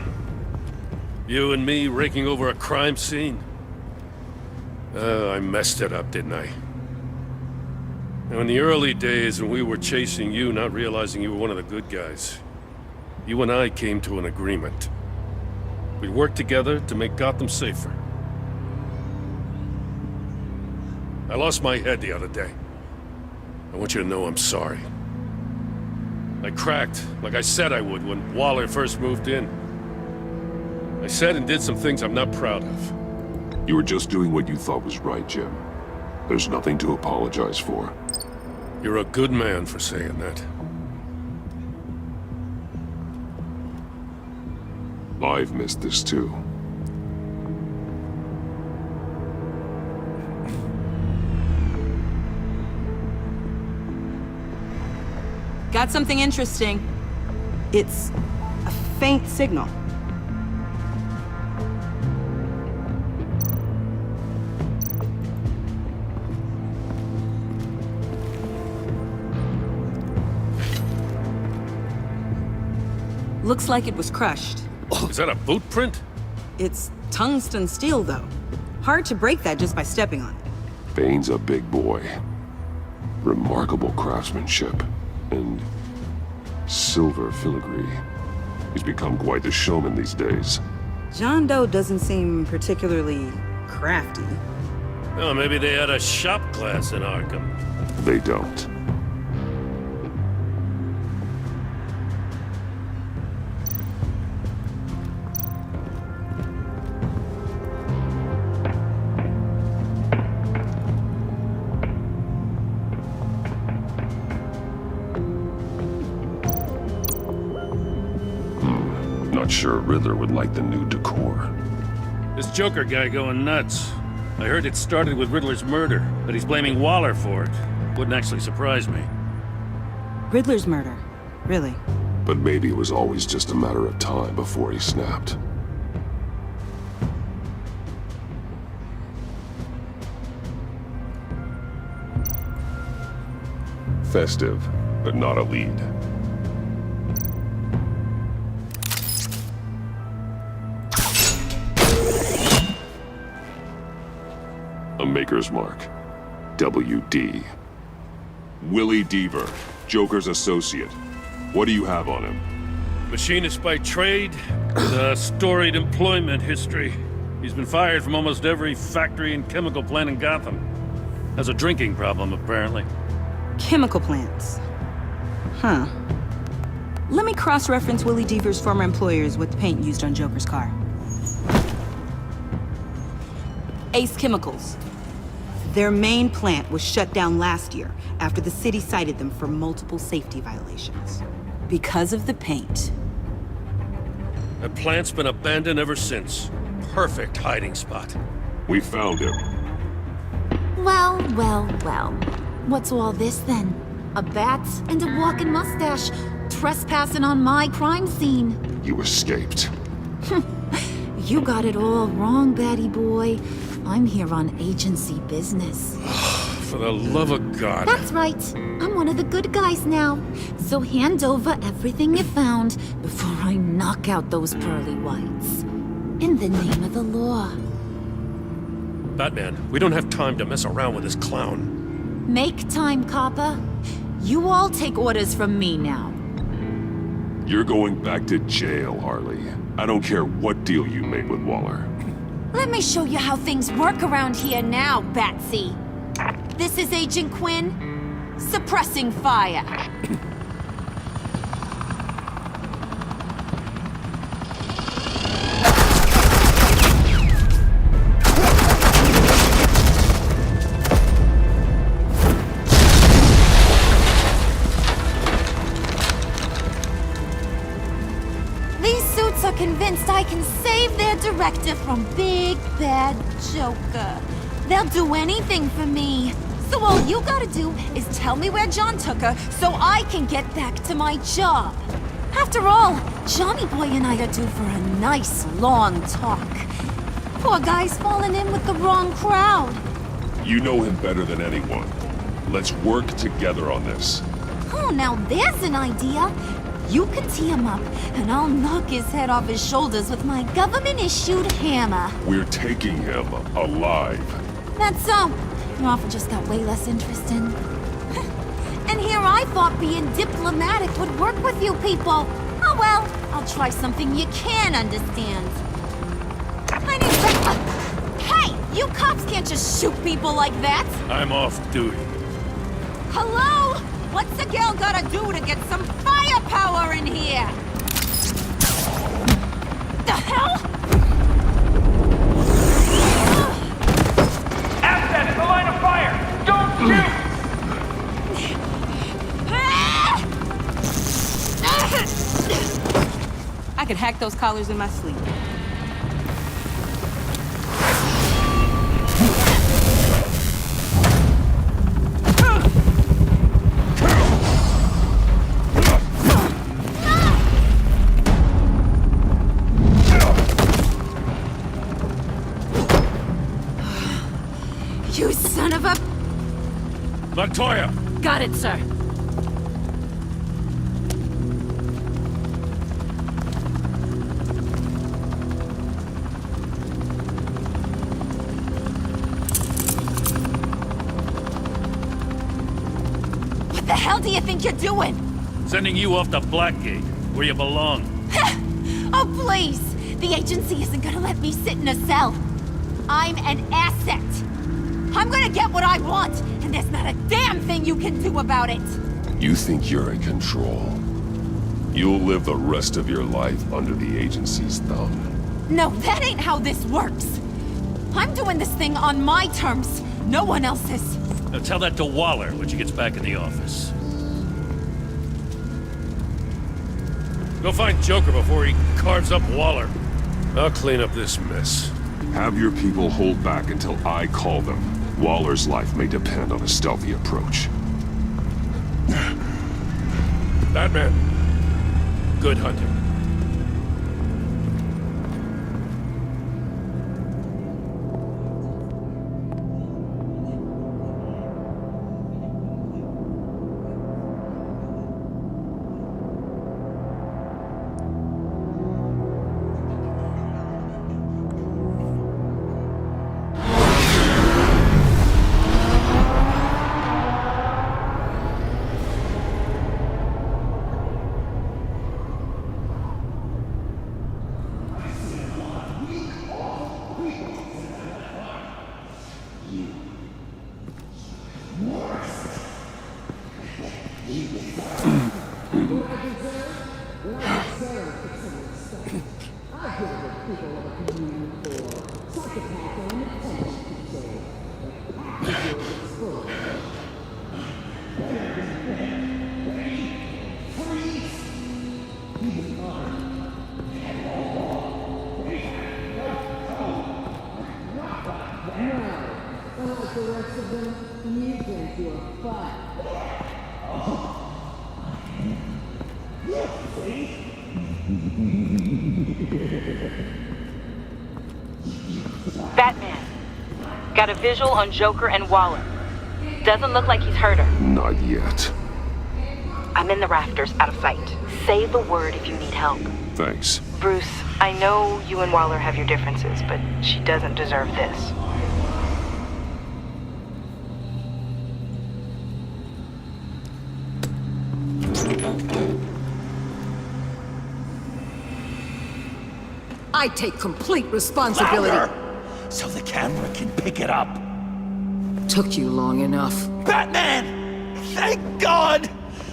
You and me raking over a crime scene. I messed it up, didn't I? Now, in the early days when we were chasing you, not realizing you were one of the good guys, you and I came to an agreement. We work together to make Gotham safer. I lost my head the other day. I want you to know I'm sorry. I cracked, like I said I would when Waller first moved in. I said and did some things I'm not proud of. You were just doing what you thought was right, Jim. There's nothing to apologize for. You're a good man for saying that. I've missed this too. Got something interesting. It's a faint signal. Looks like it was crushed. Is that a boot print? It's tungsten steel, though. Hard to break that just by stepping on it. Bane's a big boy. Remarkable craftsmanship. And silver filigree. He's become quite the showman these days. John Doe doesn't seem particularly crafty. Oh, maybe they had a shop class in Arkham. They don't. Not sure Riddler would like the new decor. This Joker guy going nuts. I heard it started with Riddler's murder, but he's blaming Waller for it. Wouldn't actually surprise me. Riddler's murder? Really? But maybe it was always just a matter of time before he snapped. Festive, but not a lead. A Maker's Mark. WD. Willie Deaver, Joker's associate. What do you have on him? Machinist by trade, with a storied employment history. He's been fired from almost every factory and chemical plant in Gotham. Has a drinking problem, apparently. Chemical plants. Huh. Let me cross-reference Willie Deaver's former employers with the paint used on Joker's car. Ace Chemicals. Their main plant was shut down last year after the city cited them for multiple safety violations. Because of the paint. That plant's been abandoned ever since. Perfect hiding spot. We found him. Well, well, well. What's all this then? A bat and a walking mustache trespassing on my crime scene. You escaped. You got it all wrong, Batty boy. I'm here on agency business. For the love of God. That's right. I'm one of the good guys now. So hand over everything you found before I knock out those pearly whites. In the name of the law. Batman, we don't have time to mess around with this clown. Make time, copper. You all take orders from me now. You're going back to jail, Harley. I don't care what deal you made with Waller. Let me show you how things work around here now, Batsy. This is Agent Quinn, suppressing fire. These suits are convinced I can save their director from Big Bad Joker. They'll do anything for me. So all you gotta do is tell me where John took her so I can get back to my job. After all, Johnny Boy and I are due for a nice long talk. Poor guy's fallen in with the wrong crowd. You know him better than anyone. Let's work together on this. Oh, now there's an idea. You can tee him up, and I'll knock his head off his shoulders with my government-issued hammer. We're taking him alive. That's so. Your offer just got way less interesting. And here I thought being diplomatic would work with you people. Oh well, I'll try something you can understand. You cops can't just shoot people like that! I'm off duty. Hello? What's a girl gotta do to get some firepower in here? The hell? Access the line of fire! Don't shoot! I could hack those collars in my sleep. You son of a... Montoya! Got it, sir. What the hell do you think you're doing? Sending you off to Blackgate, where you belong. Oh, please! The agency isn't gonna let me sit in a cell. I'm an asset. I'm gonna get what I want, and there's not a damn thing you can do about it. You think you're in control? You'll live the rest of your life under the agency's thumb. No, that ain't how this works. I'm doing this thing on my terms, no one else's. Now tell that to Waller when she gets back in the office. Go find Joker before he carves up Waller. I'll clean up this mess. Have your people hold back until I call them. Waller's life may depend on a stealthy approach. Batman, good hunting. Batman, got a visual on Joker and Waller. Doesn't look like he's hurt her. Not yet. I'm in the rafters, out of sight. Say the word if you need help. Thanks. Bruce, I know you and Waller have your differences, but she doesn't deserve this. I take complete responsibility. Louder, so the camera can pick it up. Took you long enough. Batman! Thank God!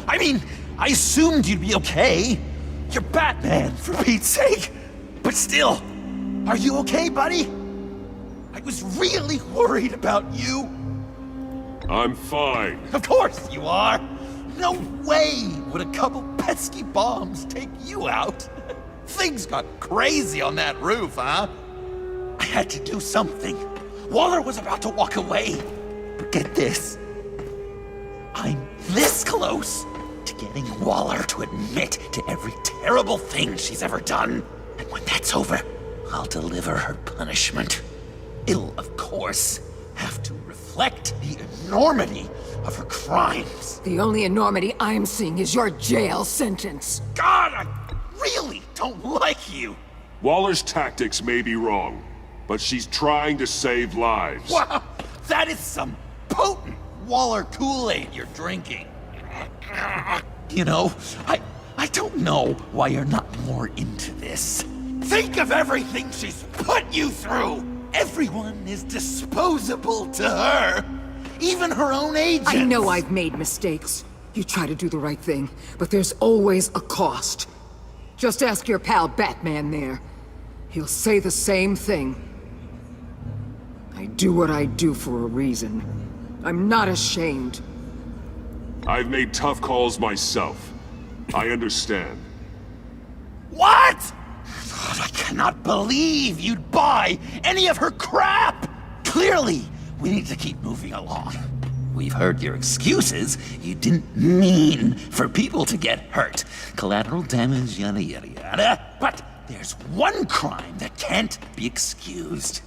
I mean, I assumed you'd be okay. You're Batman, for Pete's sake. But still, are you okay, buddy? I was really worried about you. I'm fine. Of course you are. No way would a couple pesky bombs take you out. Things got crazy on that roof, huh? I had to do something. Waller was about to walk away. But get this. I'm this close to getting Waller to admit to every terrible thing she's ever done. And when that's over, I'll deliver her punishment. It'll, of course, have to reflect the enormity of her crimes. The only enormity I'm seeing is your jail sentence. God, I really don't like you. Waller's tactics may be wrong, but she's trying to save lives. Wow, that is some potent Waller Kool-Aid you're drinking. You know, I don't know why you're not more into this. Think of everything she's put you through! Everyone is disposable to her. Even her own agents. I know I've made mistakes. You try to do the right thing, but there's always a cost. Just ask your pal Batman there. He'll say the same thing. I do what I do for a reason. I'm not ashamed. I've made tough calls myself. I understand. What? God, I cannot believe you'd buy any of her crap! Clearly, we need to keep moving along. We've heard your excuses. You didn't mean for people to get hurt. Collateral damage, yada yada yada. But there's one crime that can't be excused.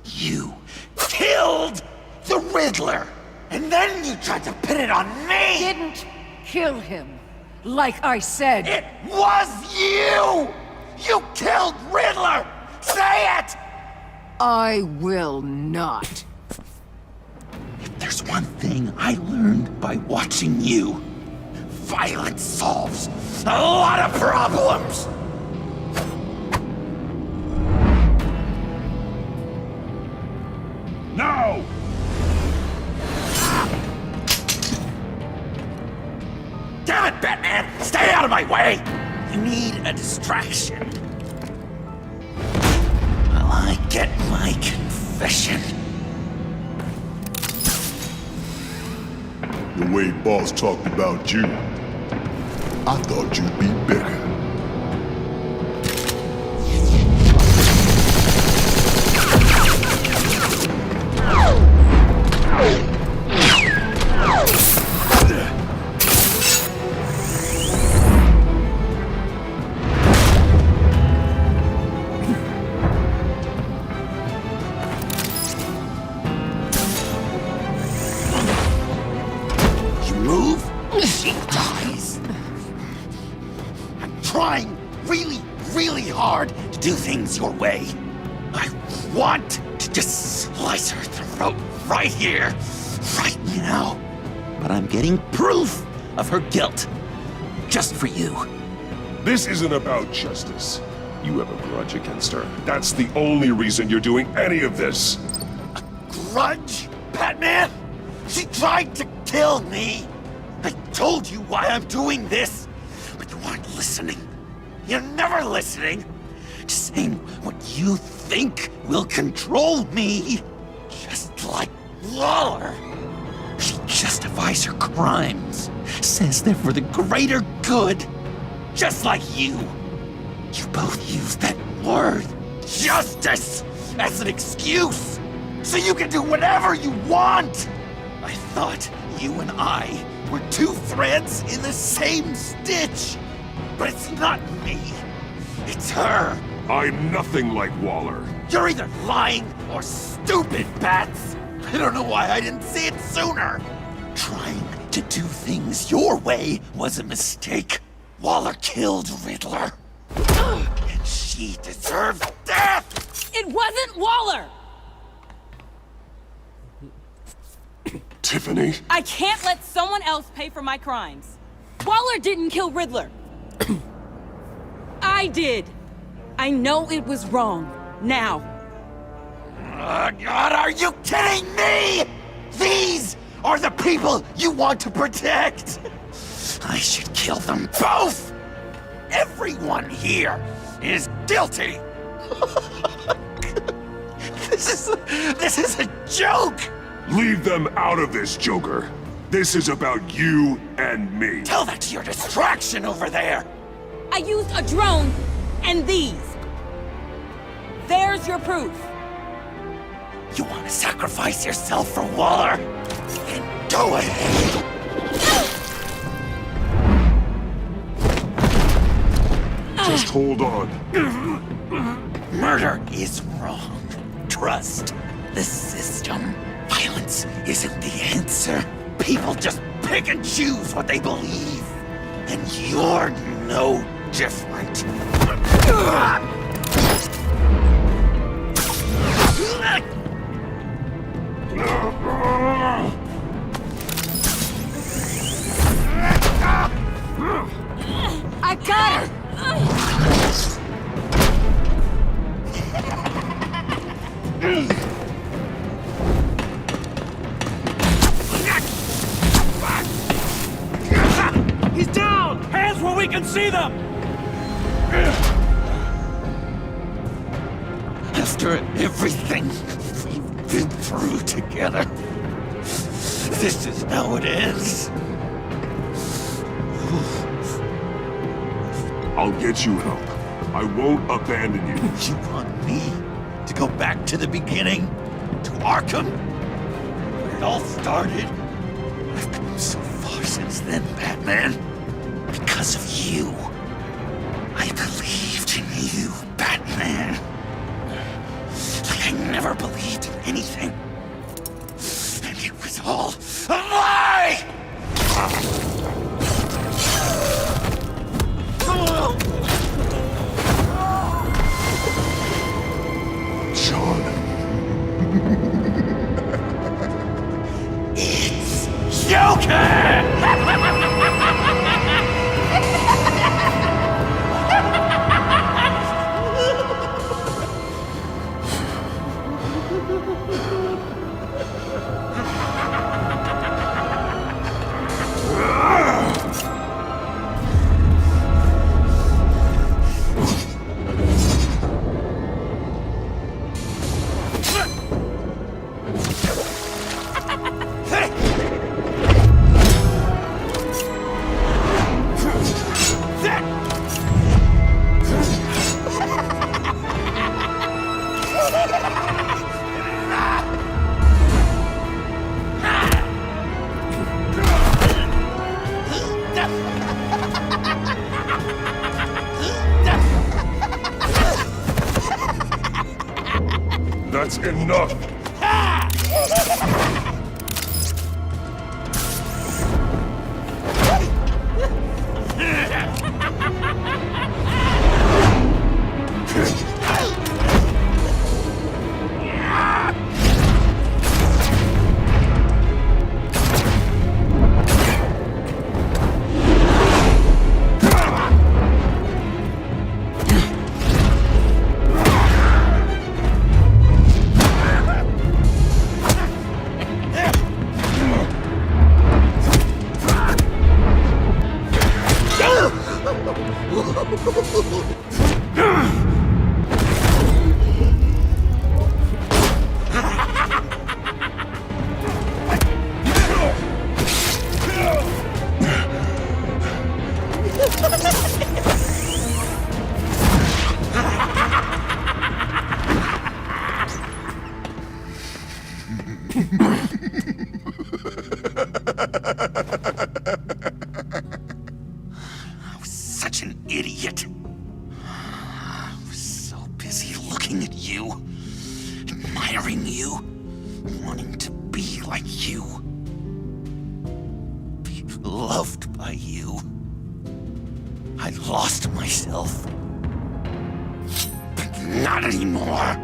You killed the Riddler! And then you tried to pin it on me! Didn't kill him. Like I said. It was you! You killed Riddler! Say it! I will not. If there's one thing I learned by watching you, violence solves a lot of problems! No! Damn it, Batman! Stay out of my way! You need a distraction. While I get my confession. The way Boss talked about you, I thought you'd be bigger. Do things your way. I want to just slice her throat right here, right now. But I'm getting proof of her guilt. Just for you. This isn't about justice. You have a grudge against her. That's the only reason you're doing any of this. A grudge, Batman? She tried to kill me. I told you why I'm doing this, but you aren't listening. You're never listening. Just saying what you think will control me. Just like Waller. She justifies her crimes. Says they're for the greater good. Just like you. You both use that word, justice, as an excuse. So you can do whatever you want. I thought you and I were two threads in the same stitch. But it's not me. It's her. I'm nothing like Waller. You're either lying or stupid, Bats. I don't know why I didn't see it sooner. Trying to do things your way was a mistake. Waller killed Riddler. And she deserves death! It wasn't Waller! Tiffany. I can't let someone else pay for my crimes. Waller didn't kill Riddler. I did. I know it was wrong. Now. God, are you kidding me? These are the people you want to protect. I should kill them both. Everyone here is guilty. This is a joke. Leave them out of this, Joker. This is about you and me. Tell that to your distraction over there. I used a drone and these. There's your proof. You want to sacrifice yourself for Waller? Then go ahead. Just hold on. Murder is wrong. Trust the system. Violence isn't the answer. People just pick and choose what they believe. And you're no different. I got her! He's down! Hands where we can see them! After everything we've been through together, this is how it ends. I'll get you help. I won't abandon you. You want me to go back to the beginning? To Arkham? Where it all started? I've come so far since then, Batman. Because of you. I believed in you, Batman. Like I never believed in anything. And it was all a lie! Sean. It's Joker! That's enough! I was such an idiot. I was so busy looking at you, admiring you, wanting to be like you, be loved by you. I lost myself. But not anymore.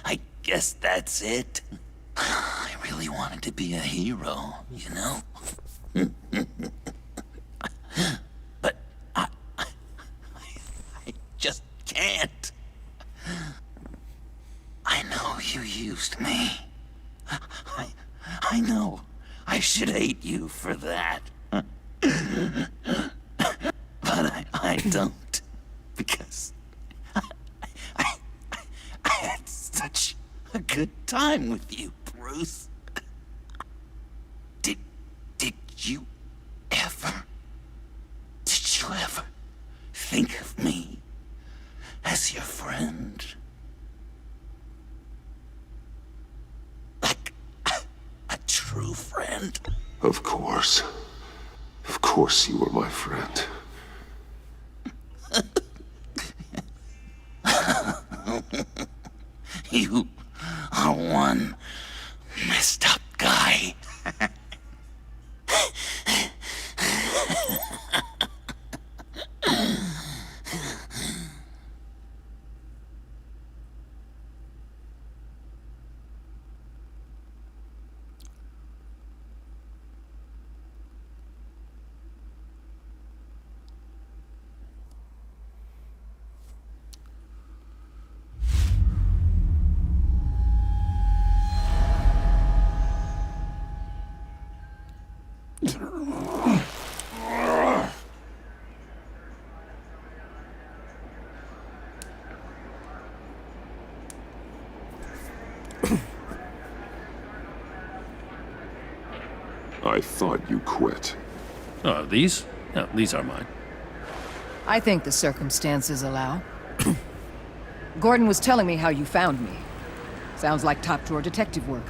I guess that's it. I really wanted to be a hero, you know? But I can't. I know you used me. I know. I should hate you for that. But I don't. Because I had such a good time with you, Bruce. Did you ever think of me as your friend? Like a true friend? Of course. Of course you were my friend. You are one messed up guy. I thought you quit. Oh, these? No, these are mine. I think the circumstances allow. Gordon was telling me how you found me. Sounds like top-drawer detective work.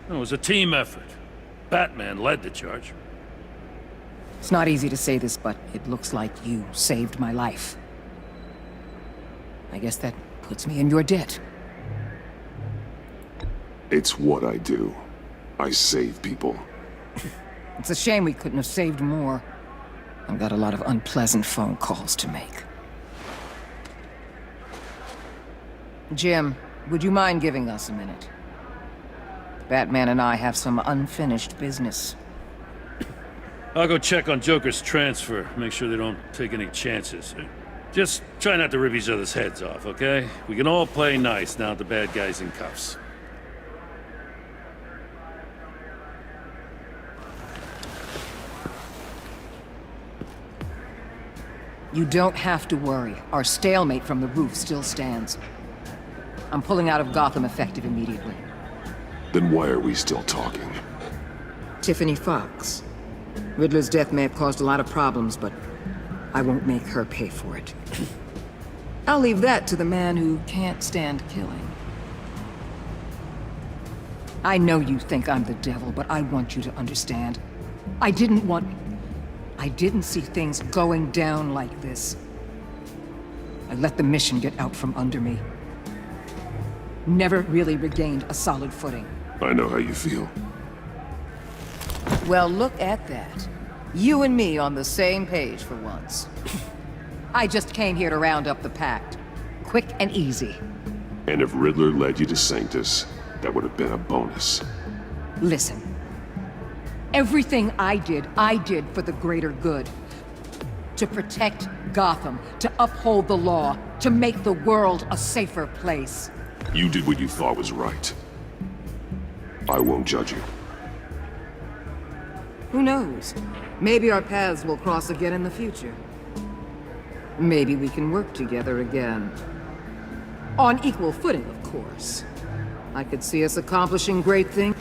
It was a team effort. Batman led the charge. It's not easy to say this, but it looks like you saved my life. I guess that puts me in your debt. It's what I do. I save people. It's a shame we couldn't have saved more. I've got a lot of unpleasant phone calls to make. Jim, would you mind giving us a minute? Batman and I have some unfinished business. I'll go check on Joker's transfer, make sure they don't take any chances. Just try not to rip each other's heads off, okay? We can all play nice now that the bad guy's in cuffs. You don't have to worry. Our stalemate from the roof still stands. I'm pulling out of Gotham effective immediately. Then why are we still talking? Tiffany Fox. Riddler's death may have caused a lot of problems, but I won't make her pay for it. I'll leave that to the man who can't stand killing. I know you think I'm the devil, but I want you to understand. I didn't see things going down like this. I let the mission get out from under me. Never really regained a solid footing. I know how you feel. Well, look at that. You and me on the same page for once. I just came here to round up the pact. Quick and easy. And if Riddler led you to Sanctus, that would have been a bonus. Listen. Everything I did for the greater good. To protect Gotham, to uphold the law, to make the world a safer place. You did what you thought was right. I won't judge you. Who knows? Maybe our paths will cross again in the future. Maybe we can work together again. On equal footing, of course. I could see us accomplishing great things.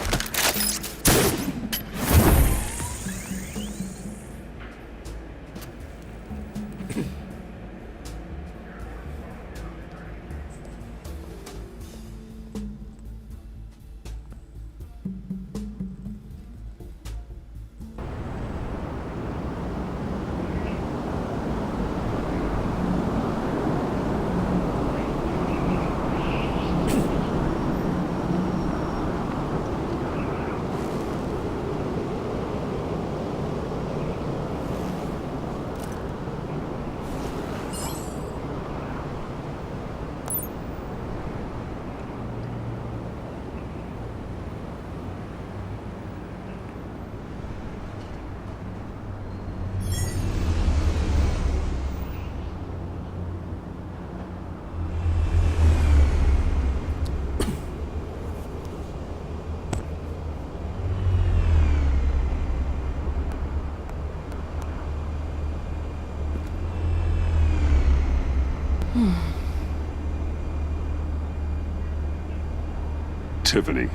Tiffany,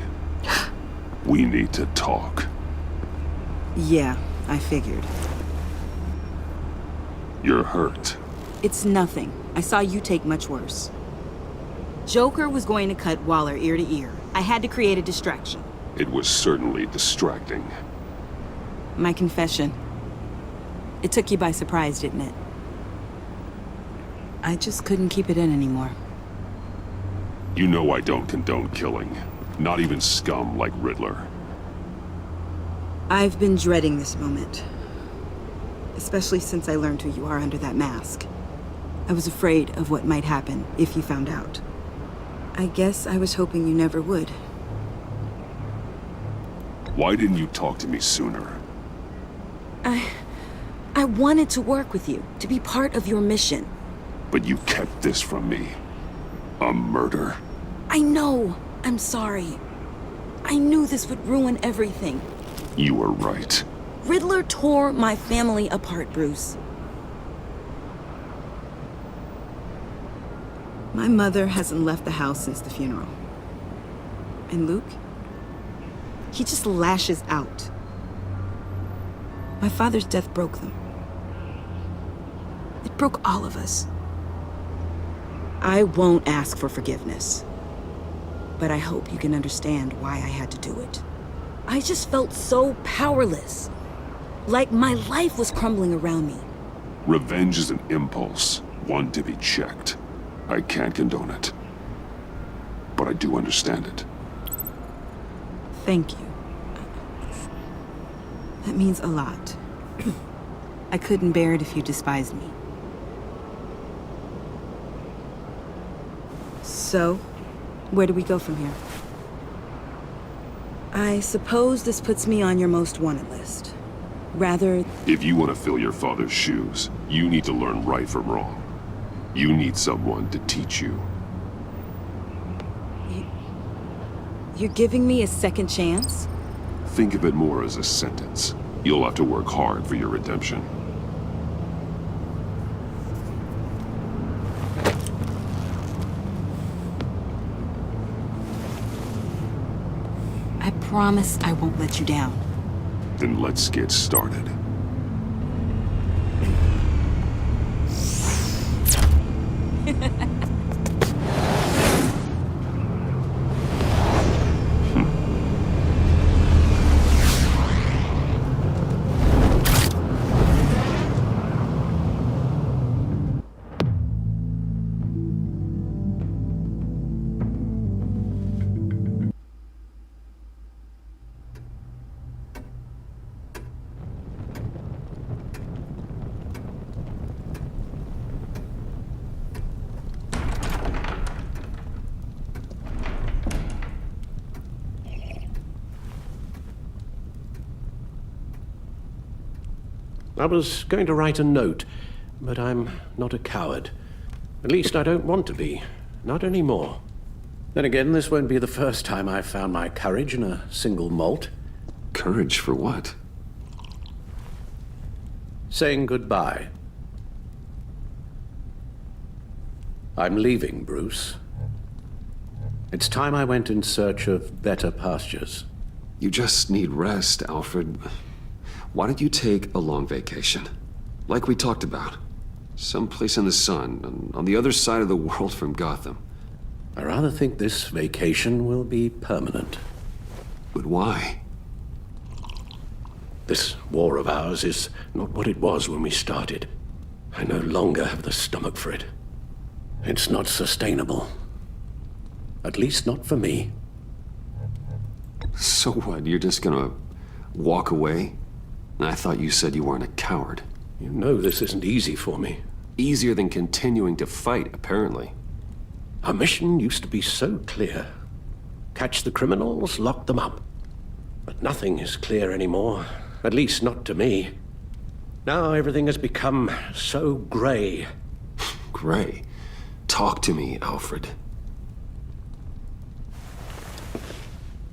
we need to talk. Yeah, I figured. You're hurt. It's nothing. I saw you take much worse. Joker was going to cut Waller ear to ear. I had to create a distraction. It was certainly distracting. My confession. It took you by surprise, didn't it? I just couldn't keep it in anymore. You know I don't condone killing. Not even scum like Riddler. I've been dreading this moment. Especially since I learned who you are under that mask. I was afraid of what might happen if you found out. I guess I was hoping you never would. Why didn't you talk to me sooner? I wanted to work with you, to be part of your mission. But you kept this from me. A murder? I know. I'm sorry. I knew this would ruin everything. You were right. Riddler tore my family apart, Bruce. My mother hasn't left the house since the funeral. And Luke? He just lashes out. My father's death broke them. It broke all of us. I won't ask for forgiveness. But I hope you can understand why I had to do it. I just felt so powerless. Like my life was crumbling around me. Revenge is an impulse, one to be checked. I can't condone it. But I do understand it. Thank you. That means a lot. I couldn't bear it if you despised me. So, where do we go from here? I suppose this puts me on your most wanted list. Rather... If you want to fill your father's shoes, you need to learn right from wrong. You need someone to teach you. You're giving me a second chance? Think of it more as a sentence. You'll have to work hard for your redemption. I promise I won't let you down. Then let's get started. I was going to write a note, but I'm not a coward. At least I don't want to be. Not anymore. Then again, this won't be the first time I've found my courage in a single malt. Courage for what? Saying goodbye. I'm leaving, Bruce. It's time I went in search of better pastures. You just need rest, Alfred. Why don't you take a long vacation? Like we talked about. Someplace in the sun, on the other side of the world from Gotham. I rather think this vacation will be permanent. But why? This war of ours is not what it was when we started. I no longer have the stomach for it. It's not sustainable. At least not for me. So what, you're just gonna walk away? I thought you said you weren't a coward. You know this isn't easy for me. Easier than continuing to fight, apparently. Our mission used to be so clear. Catch the criminals, lock them up. But nothing is clear anymore. At least not to me. Now everything has become so gray. Gray? Talk to me, Alfred.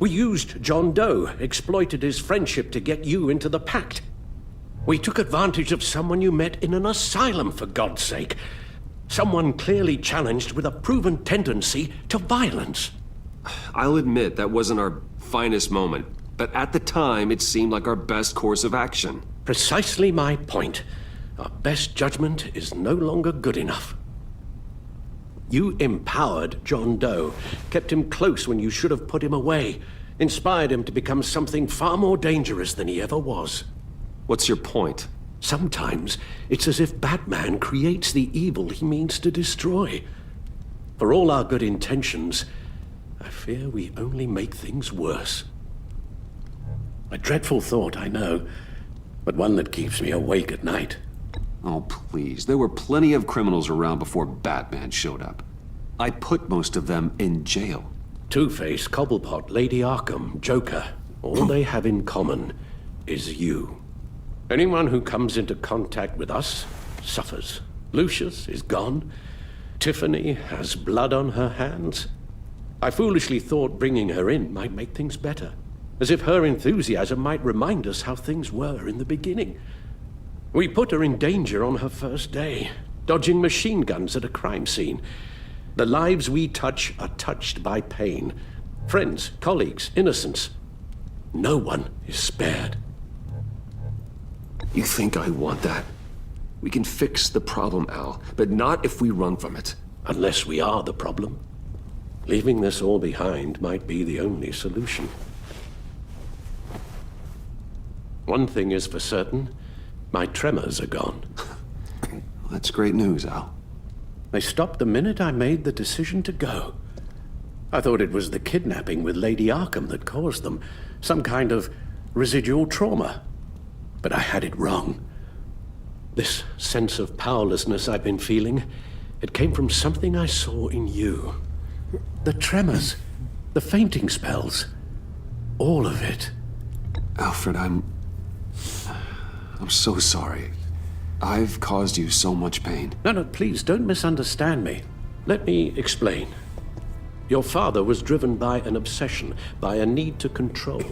We used John Doe, exploited his friendship to get you into the pact. We took advantage of someone you met in an asylum, for God's sake. Someone clearly challenged with a proven tendency to violence. I'll admit that wasn't our finest moment, but at the time it seemed like our best course of action. Precisely my point. Our best judgment is no longer good enough. You empowered John Doe, kept him close when you should have put him away, inspired him to become something far more dangerous than he ever was. What's your point? Sometimes it's as if Batman creates the evil he means to destroy. For all our good intentions, I fear we only make things worse. A dreadful thought, I know, but one that keeps me awake at night. Oh, please. There were plenty of criminals around before Batman showed up. I put most of them in jail. Two-Face, Cobblepot, Lady Arkham, Joker, all they have in common is you. Anyone who comes into contact with us suffers. Lucius is gone. Tiffany has blood on her hands. I foolishly thought bringing her in might make things better, as if her enthusiasm might remind us how things were in the beginning. We put her in danger on her first day, dodging machine guns at a crime scene. The lives we touch are touched by pain. Friends, colleagues, innocents. No one is spared. You think I want that? We can fix the problem, Al, but not if we run from it. Unless we are the problem. Leaving this all behind might be the only solution. One thing is for certain, my tremors are gone. That's great news, Al. They stopped the minute I made the decision to go. I thought it was the kidnapping with Lady Arkham that caused them, some kind of residual trauma. But I had it wrong. This sense of powerlessness I've been feeling, it came from something I saw in you. The tremors, the fainting spells, all of it. Alfred, I'm so sorry. I've caused you so much pain. No, please, don't misunderstand me. Let me explain. Your father was driven by an obsession, by a need to control.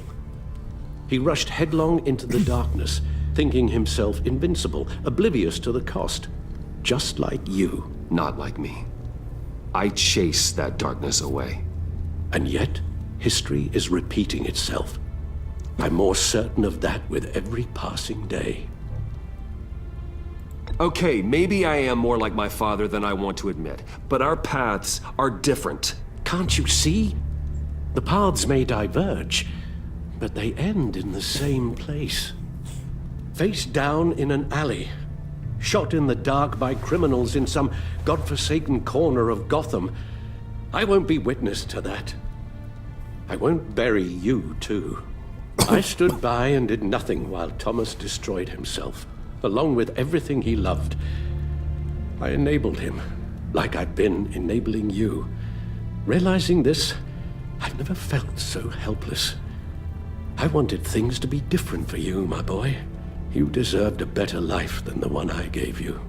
He rushed headlong into the darkness, thinking himself invincible, oblivious to the cost. Just like you. Not like me. I chased that darkness away. And yet, history is repeating itself. I'm more certain of that with every passing day. Okay, maybe I am more like my father than I want to admit, but our paths are different. Can't you see? The paths may diverge, but they end in the same place. Face down in an alley, shot in the dark by criminals in some godforsaken corner of Gotham. I won't be witness to that. I won't bury you, too. I stood by and did nothing while Thomas destroyed himself, along with everything he loved. I enabled him, like I've been enabling you. Realizing this, I've never felt so helpless. I wanted things to be different for you, my boy. You deserved a better life than the one I gave you.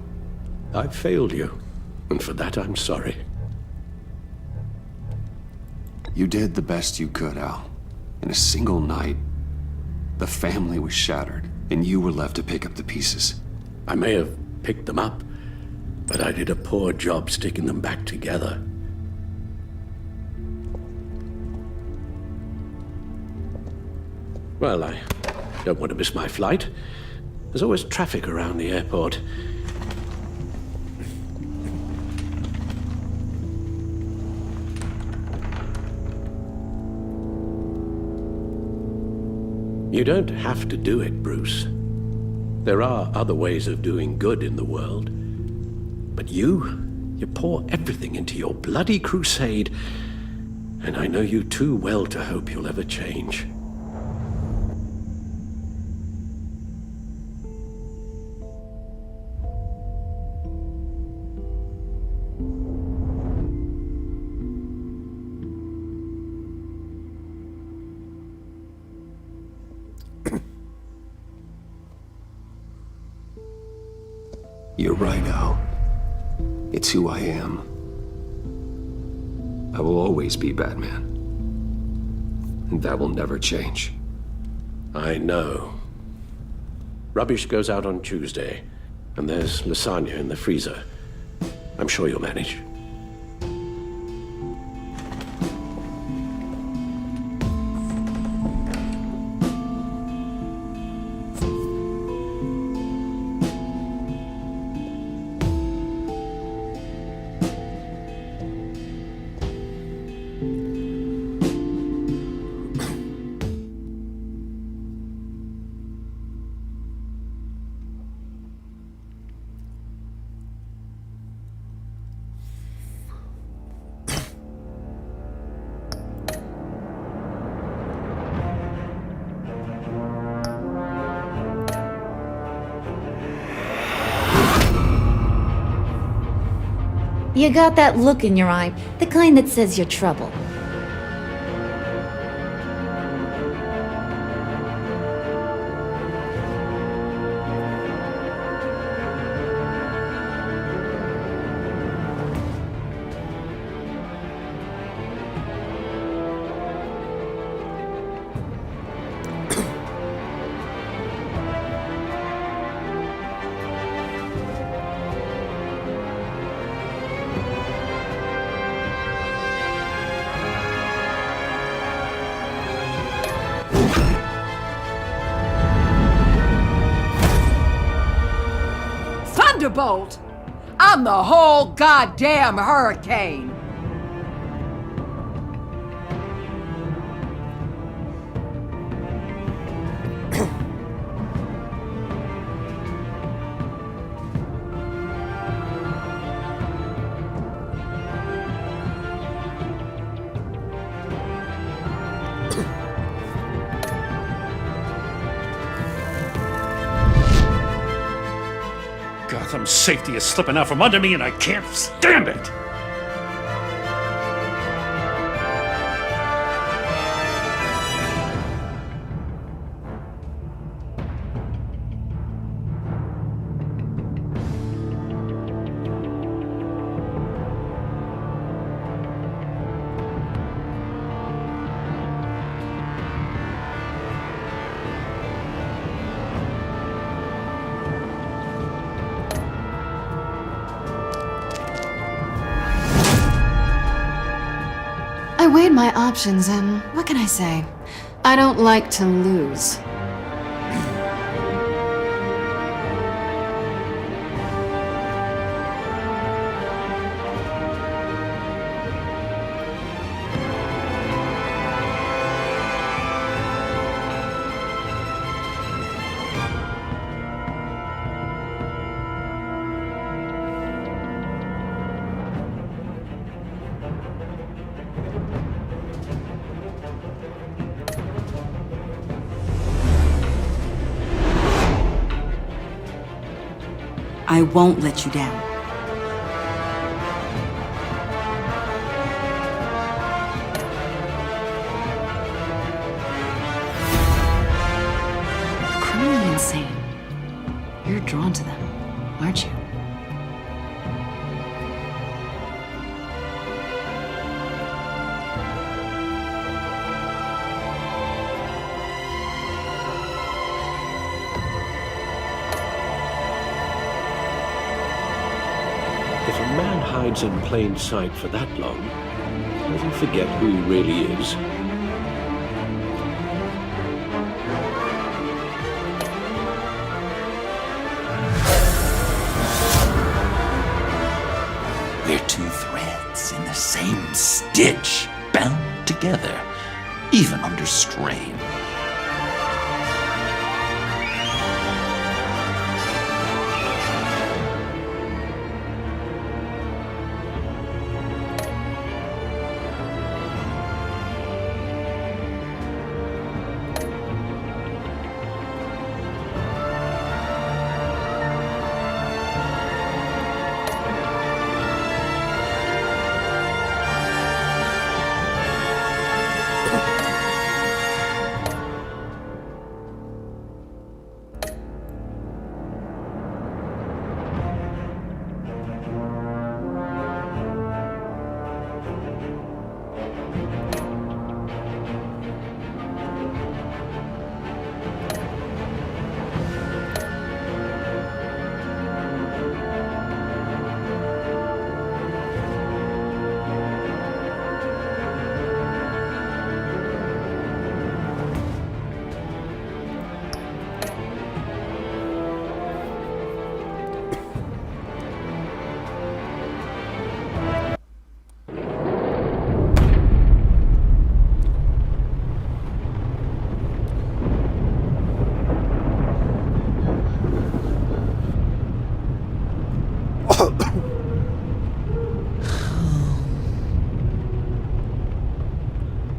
I failed you, and for that I'm sorry. You did the best you could, Al. In a single night, the family was shattered, and you were left to pick up the pieces. I may have picked them up, but I did a poor job sticking them back together. Well, I don't want to miss my flight. There's always traffic around the airport. You don't have to do it, Bruce. There are other ways of doing good in the world. But you pour everything into your bloody crusade, and I know you too well to hope you'll ever change. You're right, Al. It's who I am. I will always be Batman. And that will never change. I know. Rubbish goes out on Tuesday, and there's lasagna in the freezer. I'm sure you'll manage. You got that look in your eye, the kind that says you're trouble. Thunderbolt! I'm the whole goddamn hurricane! Gotham's safety is slipping out from under me and I can't stand it! I weighed my options and what can I say? I don't like to lose. I won't let you down. Criminally insane. You're drawn to them, aren't you? If a man hides in plain sight for that long, does he forget who he really is? We're two threads in the same stitch, bound together, even under strain.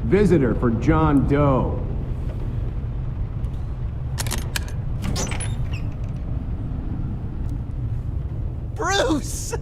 Visitor for John Doe. Bruce!